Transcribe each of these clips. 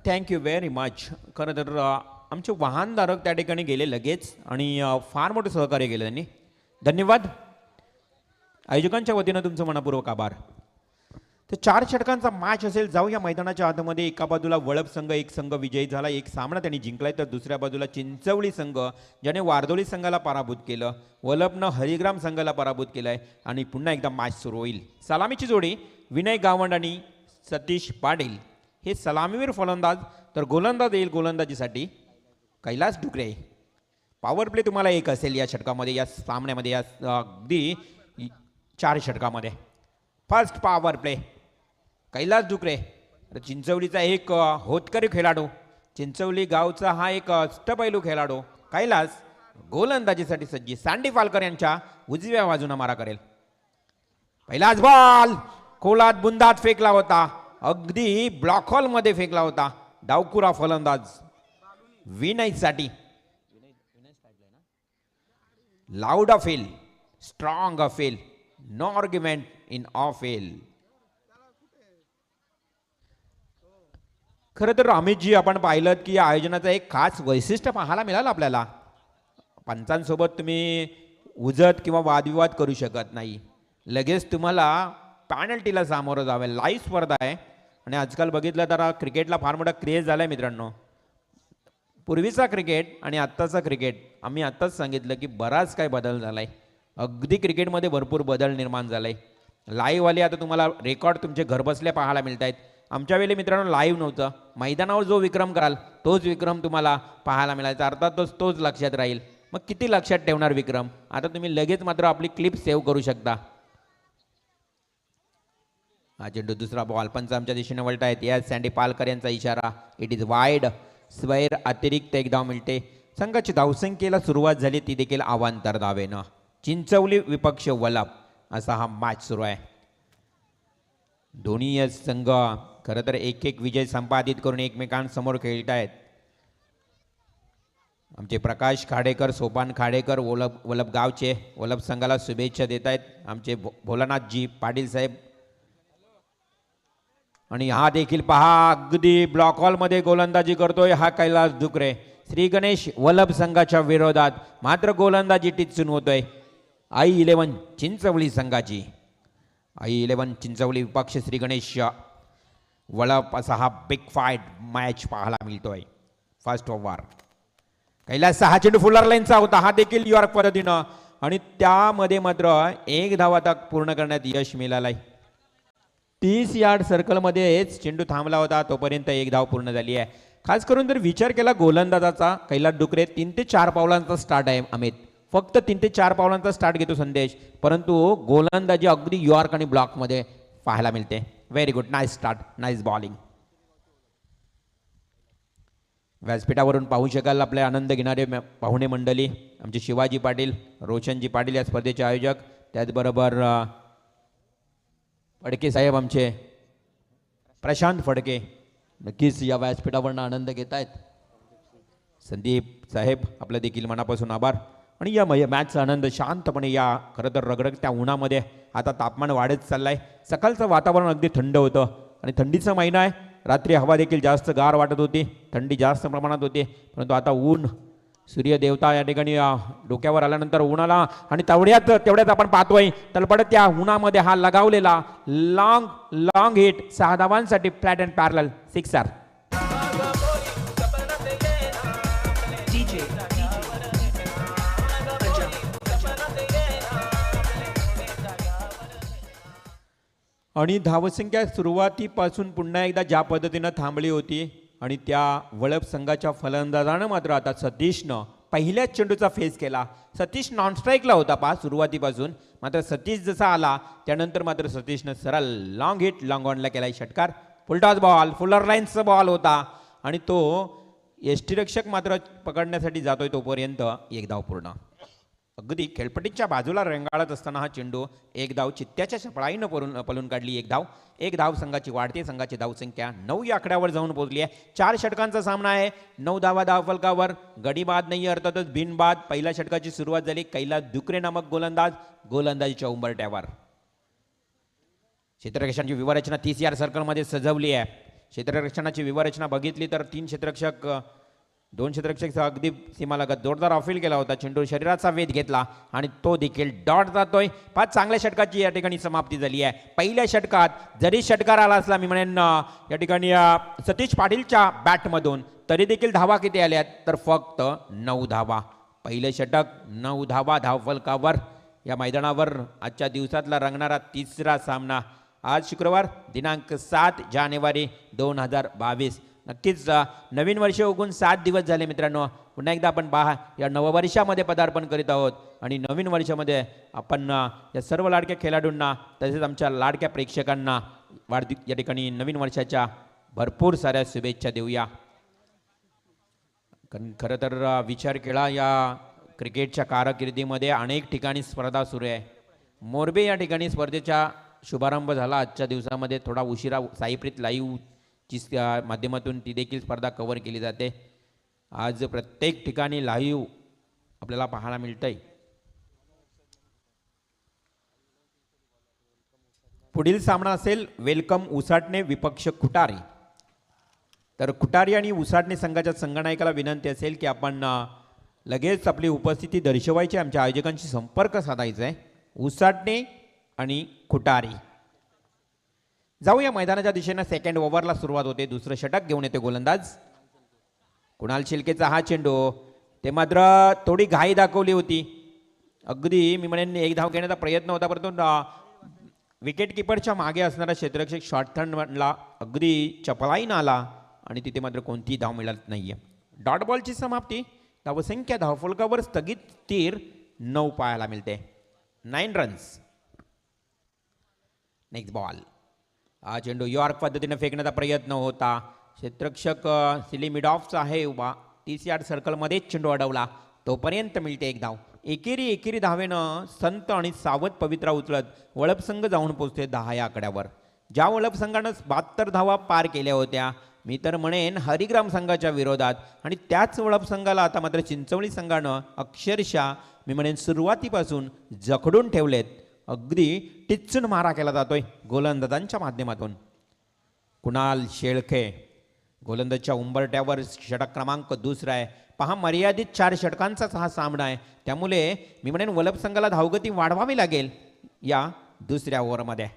Thank you very much. खरं तर आमचे वाहनधारक त्या ठिकाणी गेले लगेच आणि फार मोठं सहकार्य केलं त्यांनी. धन्यवाद. आयोजकांच्या वतीनं तुमचं मनपूर्वक आभार. तर 4 षटकांचा मॅच असेल. जाऊया मैदानाच्या आतमध्ये. एका बाजूला वळप संघ, एक संघ विजयी झाला, एक सामना त्यांनी जिंकलाय. तर दुसऱ्या बाजूला चिंचवली संघ ज्याने वारदोली संघाला पराभूत केलं, वलपनं हरिग्राम संघाला पराभूत केलाय आणि पुन्हा एकदा मॅच सुरू होईल. सलामीची जोडी विनय गावंड आणि सतीश पाटील हे सलामीवीर फलंदाज. तर गोलंदाज येईल गोलंदाजीसाठी कैलास डुकरे. पॉवर प्ले तुम्हाला एक असेल या षटकामध्ये, या सामन्यामध्ये, या अगदी 4 षटकामध्ये. फर्स्ट पॉवर प्ले कैलास डुकरे. चिंचवलीचा एक होतकरी खेळाडू, चिंचवली गावचा हा एक अष्टपैलू खेळाडू कैलास गोलंदाजीसाठी सज्जी. सँडी फाल्कर यांच्या उजव्या बाजूने मारा करेल. पहिलाच बॉल खोलात बुंदात फेकला होता, अगदी ब्लॉक हॉल मध्ये फेकला होता. डावकुरा फलंदाज विनयसाठी. Loud appeal, strong appeal, no argument in appeal. खरं तर रमेशजी आपण पाहिलं की या आयोजनाचं एक खास वैशिष्ट्य पाहायला मिळालं आपल्याला. पंचांसोबत तुम्ही उजत किंवा वादविवाद करू शकत नाही. लगेच तुम्हाला पॅनल्टीला सामोरं जावे. लाईव्ह स्पर्धा आहे आणि आजकाल बघितलं तर क्रिकेटला फार मोठा क्रेज झाला आहे मित्रांनो. पूर्वीचा क्रिकेट आणि आत्ताचा क्रिकेट आम्ही आत्ताच सांगितलं की बराच काय बदल झाला आहे. अगदी क्रिकेटमध्ये भरपूर बदल निर्माण झाला आहे. लाईव्हवाले आता तुम्हाला रेकॉर्ड तुमचे घरबसल्या पाहायला मिळत आहेत. आमच्या वेळी मित्रांनो लाईव्ह नव्हतं. मैदानावर जो विक्रम कराल तोच विक्रम तुम्हाला पाहायला मिळायचा. अर्थातच तोच लक्षात राहील. मग किती लक्षात ठेवणार विक्रम. आता तुम्ही लगेच मात्र आपली क्लिप सेव्ह करू शकता. हा चेंडू दुसरा बॉल पंच आमच्या दिशेने वळत आहेत. या सँडी पालकर यांचा इशारा. It is wide. स्वैर अतिरिक्त एक धाव मिळते. संघाची धावसंख्येला सुरुवात झाली ती देखील अवांतर धावेनं. चिंचवली विपक्ष वलप असा हा मॅच सुरू आहे. दोन्ही संघ खरं तर एक एक विजय संपादित करून एकमेकांसमोर खेळत आहेत. आमचे प्रकाश खाडेकर, सोपान खाडेकर वलप गावचे वलप संघाला शुभेच्छा देत आहेत. आमचे भोलानाथजी पाटील साहेब. आणि हा देखील पहा अगदी ब्लॉक हॉल मध्ये गोलंदाजी करतोय हा कैलास डुकरे. श्री गणेश वलप संघाच्या विरोधात मात्र गोलंदाजी टिचून होतोय i11 चिंचवली संघाची. i11 चिंचवली विपक्ष श्री गणेश वलप असा हा बिग फाईट मॅच पाहायला मिळतोय. फर्स्ट ओव्हर कैलास हा चेंडू फुलर लाईनचा होता. हा देखील यॉर्क पद्धतीनं आणि त्यामध्ये मात्र एक धाव आता पूर्ण करण्यात यश मिळालंय. 30 यार्ड सर्कलमध्येच चेंडू थांबला होता तोपर्यंत एक धाव पूर्ण झाली आहे. खास करून जर विचार केला गोलंदाजाचा कैलास डुकरे 3 ते 4 पावलांचा स्टार्ट आहे. अमित फक्त 3 ते 4 पावलांचा स्टार्ट घेतो संदेश, परंतु गोलंदाजी अगदी यॉर्क आणि ब्लॉकमध्ये पाहायला मिळते. Very good, nice start, nice bowling. व्यासपीठावरून पाहू शकाल आपले आनंद घेणारे पाहुणे मंडळी. आमचे शिवाजी पाटील, रोशनजी पाटील या स्पर्धेचे आयोजक, त्याचबरोबर फडके साहेब आमचे प्रशांत फडके नक्कीच या व्यासपीठावरून आनंद घेत आहेत. संदीप साहेब आपलं देखील मनापासून आभार. आणि या मॅचचा आनंद शांतपणे या खरं तर रगरगत्या उन्हामध्ये आता तापमान वाढत चाललं आहे. सकाळचं वातावरण अगदी थंड होतं आणि थंडीचा महिना आहे. रात्री हवा देखील जास्त गार वाटत होती, थंडी जास्त प्रमाणात होती, परंतु आता ऊन सूर्यदेवता या ठिकाणी डोक्यावर आल्यानंतर उन्हाला आणि तेवढ्यात आपण पाहतोय तलपडत त्या उन्हामध्ये हा लगावलेला लॉंग हिट 6 धावांसाठी फ्लॅट अँड पॅरलल सिक्सर. आणि धावसंख्या सुरुवातीपासून पुन्हा एकदा ज्या पद्धतीनं थांबली होती आणि त्या वळप संघाच्या फलंदाजानं मात्र आता सतीशनं पहिल्याच चेंडूचा फेस केला. सतीश नॉन स्ट्राईकला होता पहा सुरुवातीपासून, मात्र सतीश जसा आला त्यानंतर मात्र सतीशनं सरळ लॉंग हिट लॉंग ऑनला केला षटकार. फुलटॉस बॉल, फुलर लाईन्सचा बॉल होता आणि तो यष्टीरक्षक मात्र पकडण्यासाठी जातोय तोपर्यंत एक धाव पूर्ण. अगदी खेळपट्टीच्या बाजूला रेंगाळत असताना हा चेंडू एक धाव चित्त्याच्या शपळाईनं पळून काढली. एक धाव संघाची वाढते. संघाची धावसंख्या 9 या आकड्यावर जाऊन पोहोचली आहे. 4 षटकांचा सामना आहे. 9 धावा धावफलकावर. गडी बाद नाही अर्थातच बिनबाद. पहिल्या षटकाची सुरुवात झाली. कैलास दुकरे नामक गोलंदाजीच्या उंबरट्यावर. क्षेत्ररक्षणाची विवरचना 30 यार्ड सर्कलमध्ये सजवली आहे. क्षेत्ररक्षणाची विवरचना बघितली तर 2 क्षेत्ररक्षक अगदी सीमालगत जोरदार अपील केला होता. चेंडू शरीराचा वेध घेतला आणि तो देखील डॉट जातोय. 5 चांगल्या षटकाची या ठिकाणी समाप्ती झाली आहे. पहिल्या षटकात जरी षटकार आला असला मी म्हणेन या ठिकाणी सतीश पाटीलच्या बॅटमधून तरी देखील धावा किती आल्यात तर फक्त 9 धावा. पहिले षटक 9 धावा धावफलकावर. या मैदानावर आजच्या दिवसातला रंगणारा तिसरा सामना आज शुक्रवार दिनांक 7 जानेवारी 2022. नक्कीच नवीन वर्ष उगून 7 दिवस झाले मित्रांनो. पुन्हा एकदा आपण पहा या नववर्षामध्ये पदार्पण करीत आहोत आणि नवीन वर्षामध्ये आपण या सर्व लाडक्या खेळाडूंना तसेच आमच्या लाडक्या प्रेक्षकांना या ठिकाणी नवीन वर्षाच्या भरपूर साऱ्या शुभेच्छा देऊया. कारण खरं तर विचार केला या क्रिकेटच्या कारकिर्दीमध्ये अनेक ठिकाणी स्पर्धा सुरू आहे. मोरबे या ठिकाणी स्पर्धेचा शुभारंभ झाला आजच्या दिवसामध्ये. थोडा उशिरा साईप्रीत लाईव्हची माध्यमातून ती देखील स्पर्धा कव्हर केली जाते. आज प्रत्येक ठिकाणी लाईव्ह आपल्याला पाहायला मिळतंय. पुढील सामना असेल वेलकम उसाटणे विपक्ष खुटारी. तर खुटारी आणि उसाटणे संघाच्या संघनायकाला विनंती असेल की आपण लगेच आपली उपस्थिती दर्शवायची. आमच्या आयोजकांशी संपर्क साधायचा आहे. उसाटणे आणि खुटारी. जाऊया मैदानाच्या दिशेनं. सेकंड ओव्हरला सुरुवात होते. दुसरं षटक घेऊन येते गोलंदाज कुणाल शिलकेचा हा चेंडू. ते मात्र थोडी घाई दाखवली होती. अगदी मी म्हणेन एक धाव घेण्याचा प्रयत्न होता परंतु विकेट किपरच्या मागे असणारा क्षेत्ररक्षक शॉर्ट थर्डला अगदी चपलाईनं आला आणि तिथे मात्र कोणतीही धाव मिळत नाहीये. डॉट बॉलची समाप्ती. धावसंख्या धावफलकावर स्थगित तीर 9 पाहायला मिळते. 9 रन्स. Next ball. हा चेंडू यॉर्क पद्धतीने फेकण्याचा प्रयत्न होता. क्षेत्ररक्षक सिली मिडॉफचा आहे उभा. 30 यार्ड सर्कलमध्येच चेंडू अडवला. तोपर्यंत मिळते एक धाव. एकेरी धावेनं संत आणि सावध पवित्रा उचलत वळप संघ जाऊन पोहोचते 10 या आकड्यावर. ज्या वळप संघानं 72 धावा पार केल्या होत्या मी तर म्हणेन हरिग्राम संघाच्या विरोधात, आणि त्याच वळप संघाला आता मात्र चिंचवली संघानं अक्षरशः मी म्हणेन सुरुवातीपासून जखडून ठेवलेत. अगदी टिच्चून मारा केला जातोय गोलंदाजांच्या माध्यमातून. कुणाल शेळके गोलंदाजच्या उंबरट्यावर. षटक क्रमांक 2 आहे. पहा मर्यादित 4 षटकांचाच हा सामना आहे. त्यामुळे मी म्हणेन वलप संघाला धावगती वाढवावी लागेल या दुसऱ्या ओव्हरमध्ये.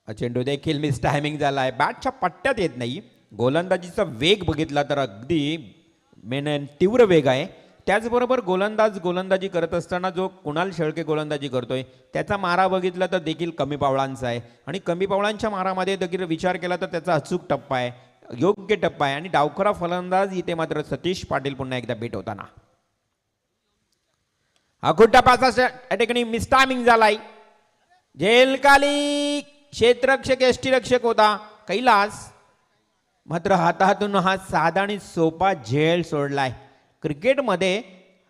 चेंडू देखील मिस टायमिंग झाला आहे. बॅटच्या पट्ट्यात येत नाही. गोलंदाजीचा वेग बघितला तर अगदी मेन तीव्र वेग आहे. त्याचबरोबर गोलंदाजी करत असताना जो कुणाल शेळके गोलंदाजी करतोय त्याचा मारा बघितला तर देखील कमी पावलांचा आहे, आणि कमी पावलांच्या मारामध्ये देखील विचार केला तर त्याचा अचूक टप्पा आहे, योग्य टप्पा आहे. आणि डावखरा फलंदाज इथे मात्र सतीश पाटील पुन्हा एकदा भेट होताना. हा खुट्टा पासा ठिकाणी मिस टायमिंग झालाय. झेलकाली क्षेत्ररक्षक यष्टीरक्षक होता कैलास, मात्र हातातून हा साधा आणि सोपा झेल सोडलाय. क्रिकेटमध्ये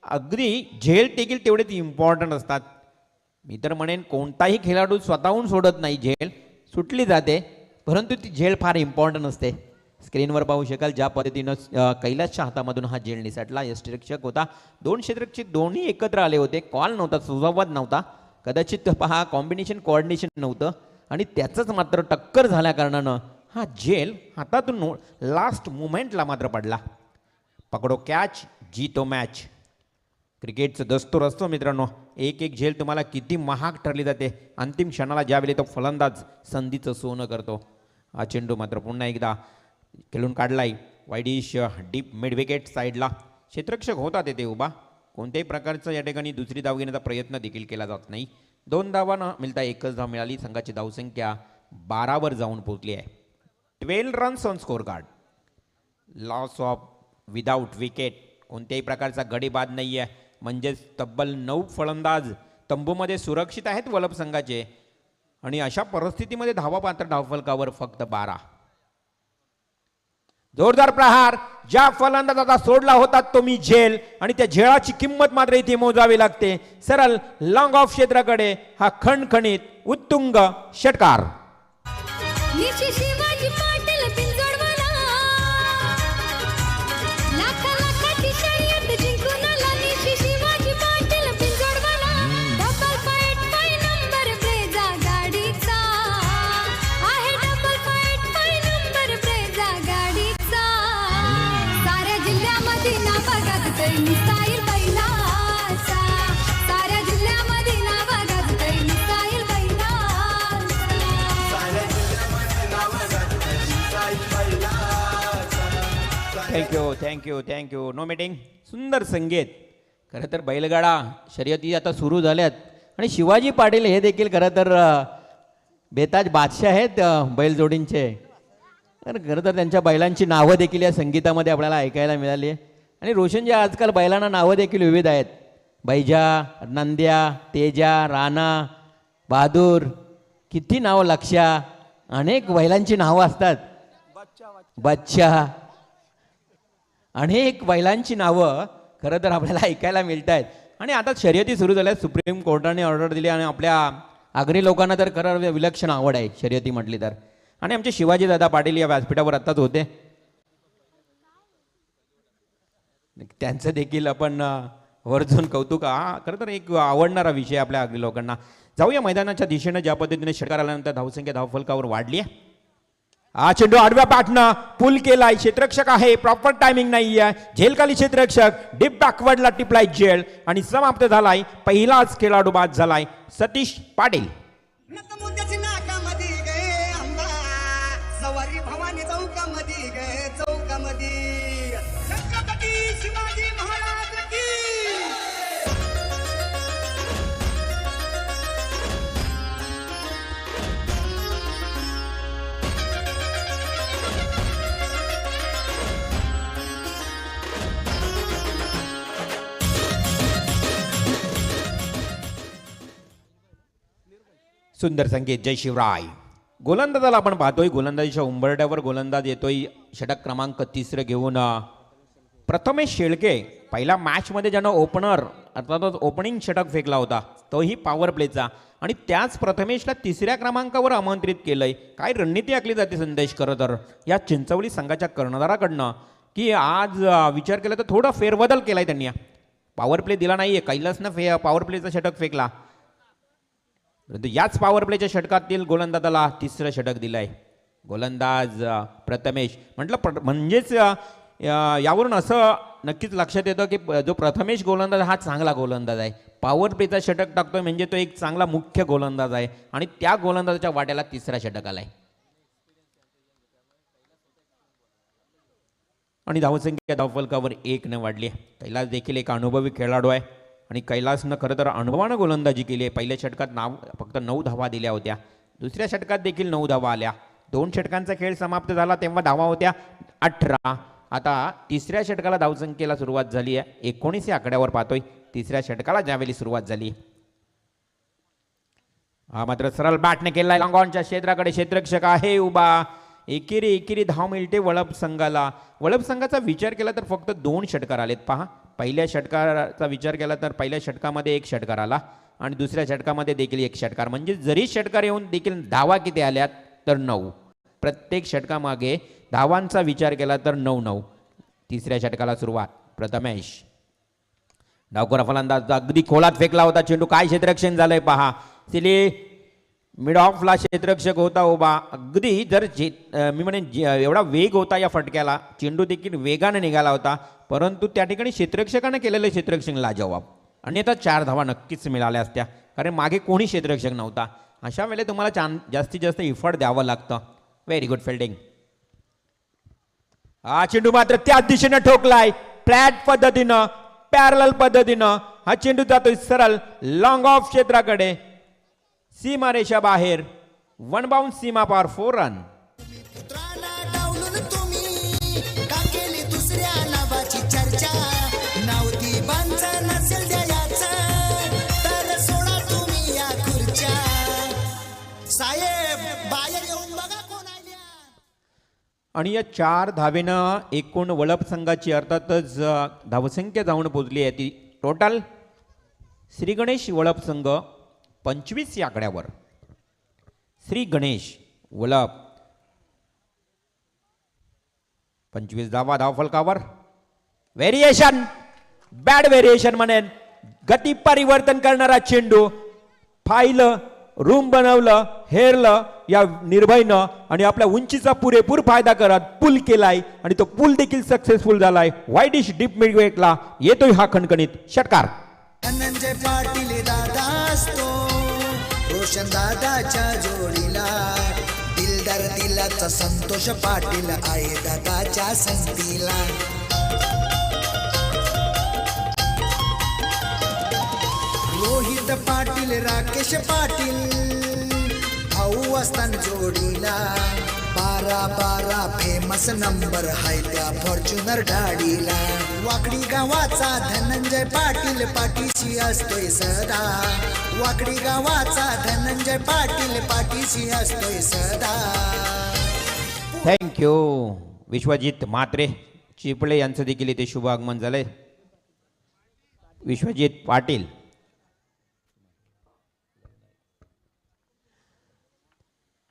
अगदी झेल देखील तेवढेच इम्पॉर्टंट असतात. मी तर म्हणेन कोणताही खेळाडू स्वतःहून सोडत नाही, झेल सुटली जाते, परंतु ती झेल फार इम्पॉर्टंट असते. स्क्रीनवर पाहू शकाल ज्या पद्धतीनं कैलासच्या हातामधून हा झेल निसटला. यष्टीरक्षक होता. 2 क्षेत्ररक्षक दोन्ही एकत्र आले होते. कॉल नव्हता, सुसंवाद नव्हता, कदाचित पहा कॉम्बिनेशन कोऑर्डिनेशन नव्हतं, आणि त्याचंच मात्र टक्कर झाल्या कारणानं हा झेल हातातून लास्ट मुमेंटला मात्र पडला. पकडो कॅच जीतो मॅच. क्रिकेटचं दस्तूर असतो मित्रांनो. एक एक झेल तुम्हाला किती महाग ठरली जाते. अंतिम क्षणाला ज्यावेळी तो फलंदाज संधीचं सोनं करतो. हा चेंडू मात्र पुन्हा एकदा खेळून काढलाय वाईडिश डीप मिड विकेट साईडला. क्षेत्ररक्षक होता तेथे उभा. कोणत्याही प्रकारचं या ठिकाणी दुसरी धाव घेण्याचा प्रयत्न देखील केला जात नाही. 2 धावा न मिळता एकच धाव मिळाली. संघाची धावसंख्या 12 वर जाऊन पोहोचली आहे. 12 runs on score card. Loss of without wicket. कोणत्याही प्रकारचा गडी बाद नाही आहे. म्हणजेच तब्बल 9 फलंदाज तंबूमध्ये सुरक्षित आहेत वलप संघाचे, आणि अशा परिस्थितीमध्ये धावा पात्र धावफलकावर फक्त 12. जोरदार प्रहार. ज्या फलंदाजाचा सोडला होता तो मी झेल आणि त्या झेळाची किंमत मात्र इथे मोजावी लागते. सरळ लॉंग ऑफ क्षेत्राकडे हा खणखणीत उत्तुंग षटकार. शिवाजी पाटील पिंजोडवाला लाखा लाखाची शर्यत जिंकून आला. शिवाजी पाटील पिंजोडवाला double fight five number Brezza गाडीचा आहे. Double fight five number Brezza गाडीचा. साऱ्या जिल्ह्यामध्ये नाव गाजतंय मिसाईल बैलाचा. साऱ्या जिल्ह्यामध्ये नाव गाजतंय मिसाईल बैलाचा. थँक्यू. No meeting. सुंदर संगीत. खरं तर बैलगाडा शर्यती आता सुरू झाल्यात आणि शिवाजी पाटील हे देखील खरं तर बेताज बादशाह आहेत बैलजोडींचे. तर खरं तर त्यांच्या बैलांची नावं देखील या संगीतामध्ये आपल्याला ऐकायला मिळाली आहे. आणि रोशनजी आजकाल बैलांना नावं देखील विविध आहेत. बैजा, नंद्या, तेजा, राणा, बहादूर, किती नावं, लक्षा, अनेक बैलांची नावं असतात. बच्चा, अनेक बैलांची नावं खरं तर आपल्याला ऐकायला मिळत आहेत. आणि आता शर्यती सुरू झाल्या. सुप्रीम कोर्टाने ऑर्डर दिली आणि आपल्या आगरी लोकांना तर खरं विलक्षण आवड आहे शर्यती म्हटली तर. आणि आमचे शिवाजी दादा पाटील या व्यासपीठावर आत्ताच होते. त्यांचं देखील आपण वर्जून कौतुक. हा खरं तर एक आवडणारा विषय आपल्या आगरी लोकांना. जाऊया मैदानाच्या दिशेनं. ज्या पद्धतीने षटकार आल्यानंतर धावसंख्या धावफलकावर वाढली आहे. हा चेंडू आडव्या पाठनं पुल केलाय. क्षेत्ररक्षक आहे, प्रॉपर टायमिंग नाही आहे. झेलखाली क्षेत्ररक्षक डीप बॅकवर्डला टिपलाय झेल आणि समाप्त झालाय. पहिलाच खेळाडू बाद झालाय सतीश पाटील. भवानी चौकामध्ये गे चौकामध्ये छत्रपती शिवाजी महाराज की. सुंदर संकेत. जय शिवराय. गोलंदाजाला आपण पाहतोय. गोलंदाजीच्या उंबरट्यावर गोलंदाज येतोय षटक क्रमांक 3 घेऊन. प्रथमेश शेळके पहिल्या मॅचमध्ये ज्यानं ओपनर अर्थातच ओपनिंग षटक फेकला होता तोही पॉवर प्लेचा. आणि त्याच प्रथमेशला 3ऱ्या क्रमांकावर आमंत्रित केलंय. काय रणनीती आखली जाते संदेश खरं तर या चिंचवली संघाच्या कर्णधाराकडनं, की आज विचार केला तर थोडा फेरबदल केलाय त्यांनी. पॉवर प्ले दिला नाहीये. कैलासनं पॉवर प्लेचा षटक फेकला. परंतु याच पॉवर प्लेच्या षटकातील गोलंदाजाला 3रं षटक दिलंय. गोलंदाज प्रथमेश म्हटलं म्हणजेच यावरून असं नक्कीच लक्षात येतं की जो प्रथमेश गोलंदाज हा चांगला गोलंदाज आहे. पॉवर प्लेचा षटक टाकतोय म्हणजे तो एक चांगला मुख्य गोलंदाज आहे. आणि त्या गोलंदाजाच्या वाट्याला 3रा षटक आलाय. आणि धावसंख्या धावफलकावर 1 वाढली. कैलास देखील एक अनुभवी खेळाडू आहे आणि कैलासनं खरं तर अनुभवानं गोलंदाजी केली आहे. पहिल्या षटकात फक्त 9 धावा दिल्या होत्या. दुसऱ्या षटकात देखील 9 धावा आल्या. 2 षटकांचा खेळ समाप्त झाला तेव्हा धावा होत्या 18. आता 3ऱ्या षटकाला धावसंख्येला सुरुवात झाली आहे. 19 या आकड्यावर पाहतोय. 3ऱ्या षटकाला ज्यावेळी सुरुवात झाली. हा मात्र सरळ बॅटने केलाय लॉंग ऑनच्या क्षेत्राकडे. क्षेत्ररक्षक आहे उभा. एकेरी धाव मिळते वळप संघाला. वळप संघाचा विचार केला तर फक्त 2 षटकार आलेत. पहा, पहिल्या षटकाराचा विचार केला तर पहिल्या षटकामध्ये 1 षटकार आला आणि दुसऱ्या षटकामध्ये देखील 1 षटकार. म्हणजे जरी षटकार येऊन देखील धावा किती आल्यात तर 9. प्रत्येक षटकामागे धावांचा विचार केला तर 9. 3ऱ्या षटकाला सुरुवात. प्रथमेश डावखोरा फलंदाज अगदी खोलात फेकला होता चेंडू. काय क्षेत्ररक्षण झालंय पहा. सिली मिड ऑफला क्षेत्ररक्षक होता उभा. अगदी जर मी म्हणेन एवढा वेग होता या फटक्याला. चेंडू देखील वेगाने निघाला होता परंतु त्या ठिकाणी क्षेत्ररक्षकाने केलेलं क्षेत्ररक्षण लाजवाब. आणि आता 4 धावा नक्कीच मिळाल्या असत्या कारण मागे कोणी क्षेत्ररक्षक नव्हता. अशा वेळेला तुम्हाला जास्तीत जास्त इफर्ट द्यावं लागतं. Very good fielding. हा चेंडू मात्र त्याच दिशेनं ठोकलाय. फ्लॅट पद्धतीनं पॅरल पद्धतीनं हा चेंडू जातोय सरळ लॉंग ऑफ क्षेत्राकडे. सीमारेषा बाहेर. 1 बाउंस सीमा पार 4 रन. आणि या 4 धावेनं एकूण वळप संघाची अर्थातच धावसंख्या जाऊन पोहोचली आहे ती टोटल श्री गणेश वळप संघ 25 या आकड्यावर. श्री गणेश वळप 25 धावा धावफलकावर. व्हेरिएशन बॅड व्हेरिएशन म्हणेन. गती परिवर्तन करणारा चेंडू फाईलं रूम बनवलं हेरलं या निर्भयनं आणि आपल्या उंचीचा पुरेपूर फायदा करत पूल केलाय आणि तो पूल देखील सक्सेसफुल झालाय. वाईडिश डीप मिडवेटला येतोय हा खणखणीत षटकार. धनंजय पाटील दादा असतो रोशन दादाच्या जोडीला. दिलदार दिलाचा संतोष पाटील आहे दादाच्या संगतीला. रोहित पाटील राकेश पाटील भाऊ असताना जोडीला. 12 फेमस नंबर हाय त्या फॉर्च्युनर गाडीला. वाकडी गावाचा धनंजय पाटील पाठीशी असतोय सदा. वाकडी गावाचा धनंजय पाटील पाठीशी असतोय सदा. थँक्यू. विश्वजित म्हात्रे चिपळे यांचं देखील इथे शुभ आगमन झालंय. विश्वजित पाटील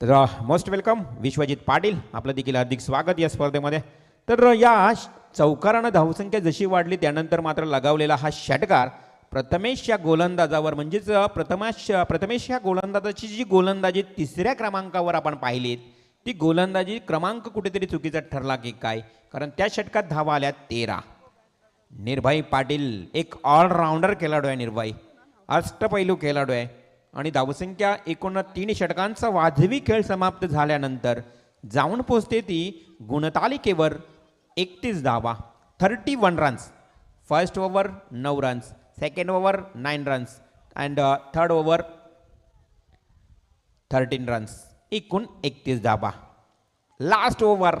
तर मोस्ट वेलकम विश्वजित पाटील, आपलं देखील हार्दिक स्वागत या स्पर्धेमध्ये. तर या चौकारानं धावसंख्या जशी वाढली त्यानंतर मात्र लगावलेला हा षटकार प्रथमेश या गोलंदाजावर म्हणजेच प्रथमेश या गोलंदाजाची जी गोलंदाजी 3ऱ्या क्रमांकावर आपण पाहिलीत ती गोलंदाजी क्रमांक कुठेतरी चुकीचा ठरला की काय, कारण त्या षटकात धावा आल्या 13. निर्भय पाटील एक ऑलराऊंडर खेळाडू आहे. निर्भय अष्टपैलू खेळाडू आहे आणि धावसंख्या एकूण 3 षटकांचा वाजवी खेळ समाप्त झाल्यानंतर जाऊन पोचते ती गुणतालिकेवर 31 धावा 31 runs. First over 9 runs, second over 9 runs and third over 13 runs, एकूण 31 धावा. लास्ट ओव्हर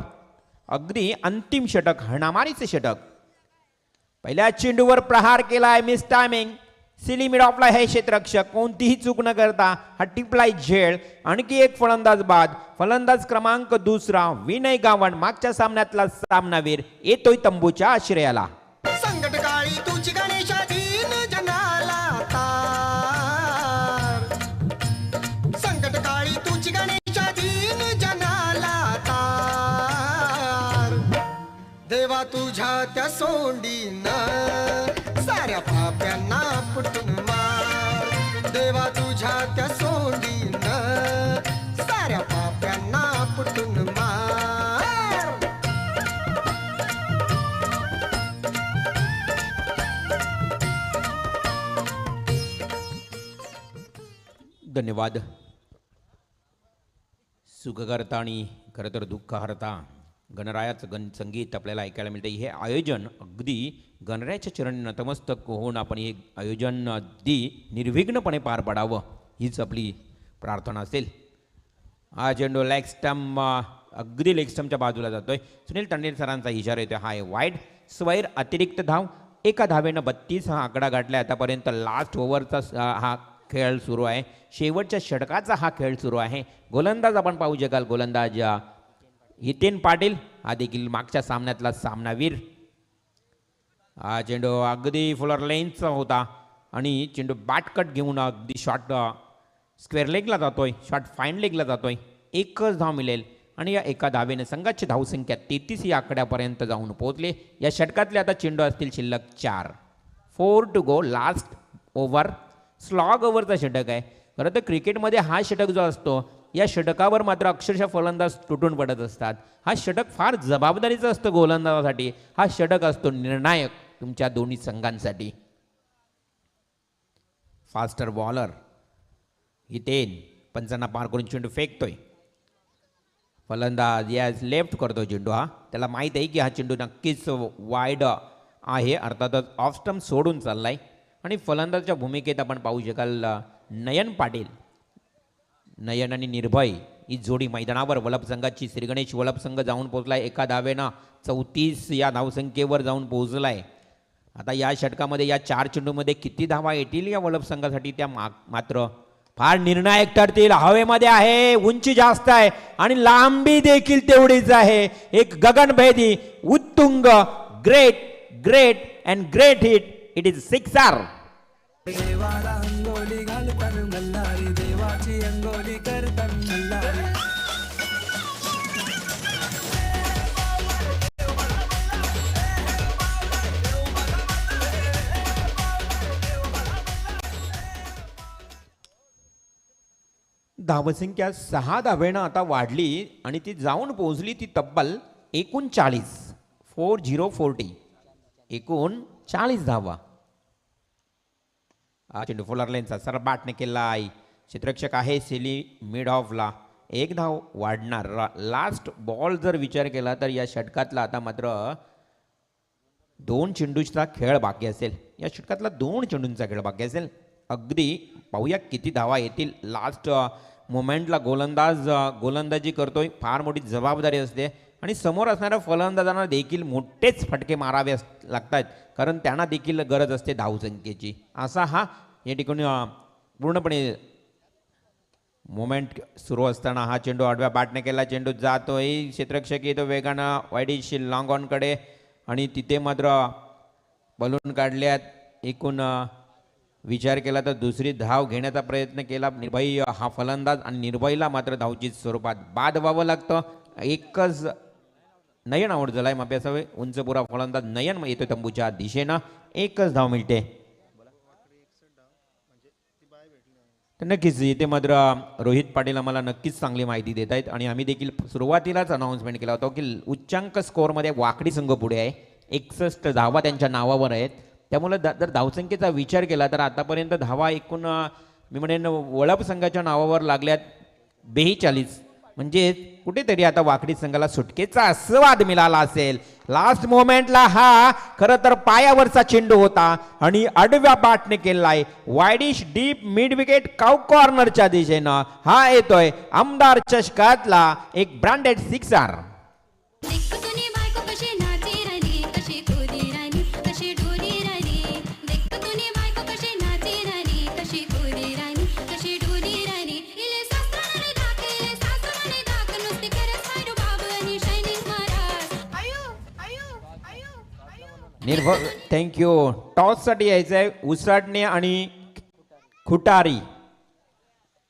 अगदी अंतिम षटक, हाणामारीचे षटक. पहिल्या चेंडूवर प्रहार केलाय, मिस टायमिंग. सिली मिड ऑफला हे क्षेत्ररक्षक कोणतीही चूक न करता हा टिपलाय झेड. आणखी एक फलंदाज बाद. फलंदाज क्रमांक 2 विनय गावण मागच्या सामन्यातला सामनावीर येतोय तंबूच्या आश्रयाला. संकटकाळी तुझी गणेशा दीन जनाला तार. संकटकाळी तुझी गणेशा दीन जनाला तार. देवा तुझ्या त्या सोंडीन साऱ्या पाप्यांना फुटून मार. देवा तुझ्या त्या सोंडीन साऱ्या पाप्यांना फुटून मार. धन्यवाद. सुखकर्ता आणि खरं तर दुःख हरता गणरायाचं संगीत आपल्याला ऐकायला मिळतं. हे आयोजन अगदी गणरायाच्या चरणी नतमस्तक होऊन आपण हे आयोजन अगदी निर्विघ्नपणे पार पाडावं हीच आपली प्रार्थना असेल. हा चेंडू लेग स्टंप अगदी लेग स्टंपच्या बाजूला जातोय. सुनील तंडेल सरांचा इशारा येतोय. हा आहे वाईड. स्वैर अतिरिक्त धाव. एका धावेनं 32 हा आकडा गाठला. आतापर्यंत लास्ट ओव्हरचा हा खेळ सुरू आहे. शेवटच्या षटकाचा हा खेळ सुरू आहे. गोलंदाज आपण पाहू शकाल. गोलंदाज हितेन पाटील हा देखील मागच्या सामन्यातला सामनावीर. हा चेंडू अगदी फुलर लेन्थचा होता आणि चेंडू बॅटकट घेऊन अगदी शॉर्ट स्क्वेअर लेगला जातोय, शॉर्ट फाईन लेगला जातोय. एकच धाव मिळेल आणि या एका धावेने संघाची धावसंख्या 33 या आकड्यापर्यंत जाऊन पोहोचले. या षटकातले आता चेंडू असतील शिल्लक 4. 4 to go. Last over slog ओव्हरचा षटक आहे. खरं तर क्रिकेटमध्ये हा षटक जो असतो या षटकावर मात्र अक्षरशः फलंदाज तुटून पडत असतात. हा षटक फार जबाबदारीचं असतं गोलंदाजासाठी. हा षटक असतो निर्णायक तुमच्या दोन्ही संघांसाठी. फास्टर बॉलर हितेन पंचांना पार करून चेंडू फेकतोय. फलंदाज या लेफ्ट करतो चेंडू. हा त्याला माहीत आहे की हा चेंडू नक्कीच वाईड आहे, अर्थातच ऑफ स्टंप सोडून चाललाय. आणि फलंदाजच्या भूमिकेत आपण पाहू शकाल नयन पाटील. नयन आणि निर्भय ही जोडी मैदानावर वलप संघाची श्रीगणेश वलप संघ जाऊन पोहोचलाय. एका धावेनं 34 या धावसंख्येवर जाऊन पोहोचलाय. आता या षटकामध्ये या 4 चेंडूमध्ये किती धावा येतील या वलप संघासाठी त्या मात्र फार निर्णायक ठरतील. हवेमध्ये आहे, उंची जास्त आहे आणि लांबी देखील तेवढीच आहे. एक गगनभेदी उत्तुंग great great and great hit. It is sixer. देवाला अंगोली घालतात मल्हारी देवाची अंगोली करतात मल्हारी. धावसंख्या 6 धावेनं आता वाढली आणि ती जाऊन पोहोचली ती तब्बल 39. 4040 एकूण 40 धावा. हा चेंडू फुलर लेनचा सर बाटने केला आहे. क्षेत्ररक्षक आहे सेली मिड ऑफला. एक धाव वाढणार. लास्ट बॉल जर विचार केला तर या षटकातला आता मात्र 2 चेंडूचा खेळ बाकी असेल. या षटकातला 2 चेंडूंचा खेळ बाकी असेल. अगदी पाहूया किती धावा येतील. लास्ट मोमेंटला गोलंदाजी करतोय. फार मोठी जबाबदारी असते आणि समोर असणाऱ्या फलंदाजांना देखील मोठेच फटके मारावे लागतात कारण त्यांना देखील गरज असते धावसंख्येची. असा हा या ठिकाणी पूर्णपणे मोमेंट सुरू असताना हा चेंडू आडव्या बॅटने केला. चेंडू जातोय. क्षेत्ररक्षक येतो वेगानं वाईडिश लॉंग ऑनकडे आणि तिथे मात्र बलून काढल्यात. एकूण विचार केला तर दुसरी धाव घेण्याचा प्रयत्न केला निर्भयी हा फलंदाज आणि निर्भयीला मात्र धावची स्वरूपात बाद व्हावं लागतं. एकच नयन आउट झालाय माफी असावे. उंचपुरा फलंदाज नयन येतो तंबूच्या दिशेनं. एकच धाव मिळते. तर नक्कीच इथे मात्र रोहित पाटील आम्हाला नक्कीच चांगली माहिती देत आहेत आणि आम्ही देखील सुरुवातीलाच अनाऊन्समेंट केला होता की उच्चांक स्कोअरमध्ये वाकडी संघ पुढे आहे. 61 धावा त्यांच्या नावावर आहेत. त्यामुळे जर धावसंख्येचा विचार केला तर आतापर्यंत धावा एकूण मी म्हणेन वळप संघाच्या नावावर लागल्यात 42. म्हणजे कुठेतरी आता वाकडी संघाला सुटकेचा स्वाद मिळाला असेल. लास्ट मोमेंटला हा खरं तर पायावरचा चेंडू होता आणि आडव्या बॅटने केलाय. Wideish deep mid wicket cow कॉर्नरच्या दिशेनं हा येतोय आमदार चषकातला एक ब्रँडेड सिक्सर. देख तुनी बायको कशी नाची राहिली कशी कोरी राहिली कशी डोरी राहिली. देख तुनी बायको कशी नाची राहिली कशी कोरी राहिली कशी डोरी राहिली. इले सासराने दाख इले सासराने दाख नुसती करत हायडू बाबू आणि शायनिंग महाराज. आयो आयो आयो आयो. निर्भय थँक्यू. टॉससाठी यायचं आहे उसाटणे आणि खुटारी.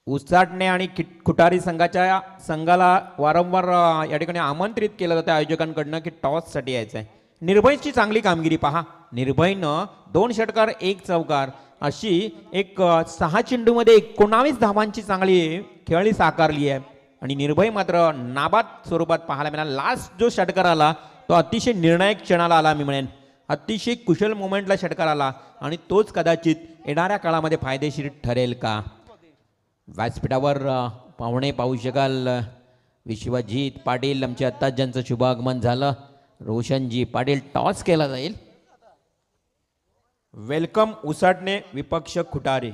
उसाटणे आणि खुटारी संघाला वारंवार या ठिकाणी आमंत्रित केलं जातं आयोजकांकडनं की टॉससाठी यायचं आहे. निर्भयची चांगली कामगिरी पहा. निर्भयनं 2 षटकार 1 चौकार अशी एक 6 चेंडूमध्ये 19 धावांची चांगली खेळी साकारली आहे आणि निर्भय मात्र नाबाद स्वरूपात पाहायला मिळाला. लास्ट जो षटकार आला तो अतिशय निर्णायक क्षणाला आला. मी म्हणेन अतिशय कुशल मोमेंटला षटकार आला आणि तोच कदाचित येणाऱ्या काळामध्ये फायदेशीर ठरेल का. व्यासपीठावर पाहुणे पाहू शकाल. विश्वजित पाटील आमचे आत्ताच ज्यांचं शुभ आगमन झालं. रोशनजी पाटील. टॉस केला जाईल. वेलकम उसाटणे विपक्ष खुटारी.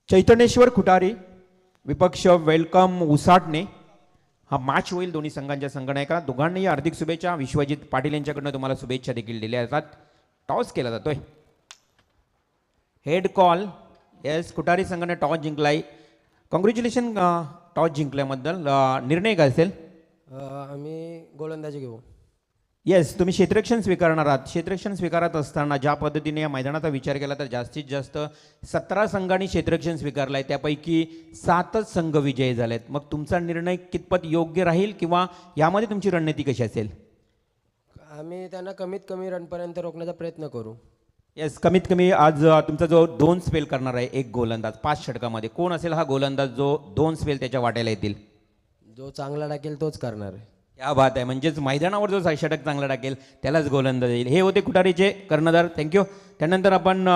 चैतन्येश्वर खुटारी विपक्ष वेलकम उसाटणे. हा मॅच होईल दोन्ही संघांच्या संघनायकाला. दोघांनाही हार्दिक शुभेच्छा. विश्वजित पाटील यांच्याकडनं तुम्हाला शुभेच्छा देखील दिल्या जातात. टॉस केला जातोय. Head call. येस खुटारी संघाने टॉस जिंकलाय. कॉंग्रॅच्युलेशन टॉस जिंकल्याबद्दल. निर्णय काय असेल. आम्ही गोलंदाजी घेऊ. येस तुम्ही क्षेत्ररक्षण स्वीकारणार आहात. क्षेत्ररक्षण स्वीकारत असताना ज्या पद्धतीने या मैदानाचा विचार केला तर जास्तीत जास्त 17 संघांनी क्षेत्ररक्षण स्वीकारलं आहे. त्यापैकी 7च संघ विजयी झालेत. मग तुमचा निर्णय कितपत योग्य राहील किंवा यामध्ये तुमची रणनीती कशी असेल. आम्ही त्यांना कमीत कमी रनपर्यंत रोखण्याचा प्रयत्न करू. येस कमीत कमी आज तुमचा जो 2 स्पेल करणार आहे एक गोलंदाज 5 षटकामध्ये कोण असेल हा गोलंदाज जो 2 स्पेल त्याच्या वाट्याला येतील. जो चांगला टाकेल तोच करणार आहे. या बात आहे. म्हणजेच मैदानावर जो षटक चांगला टाकेल त्यालाच गोलंदाज येईल. हे होते खुटारीचे कर्णधार. थँक्यू. त्यानंतर आपण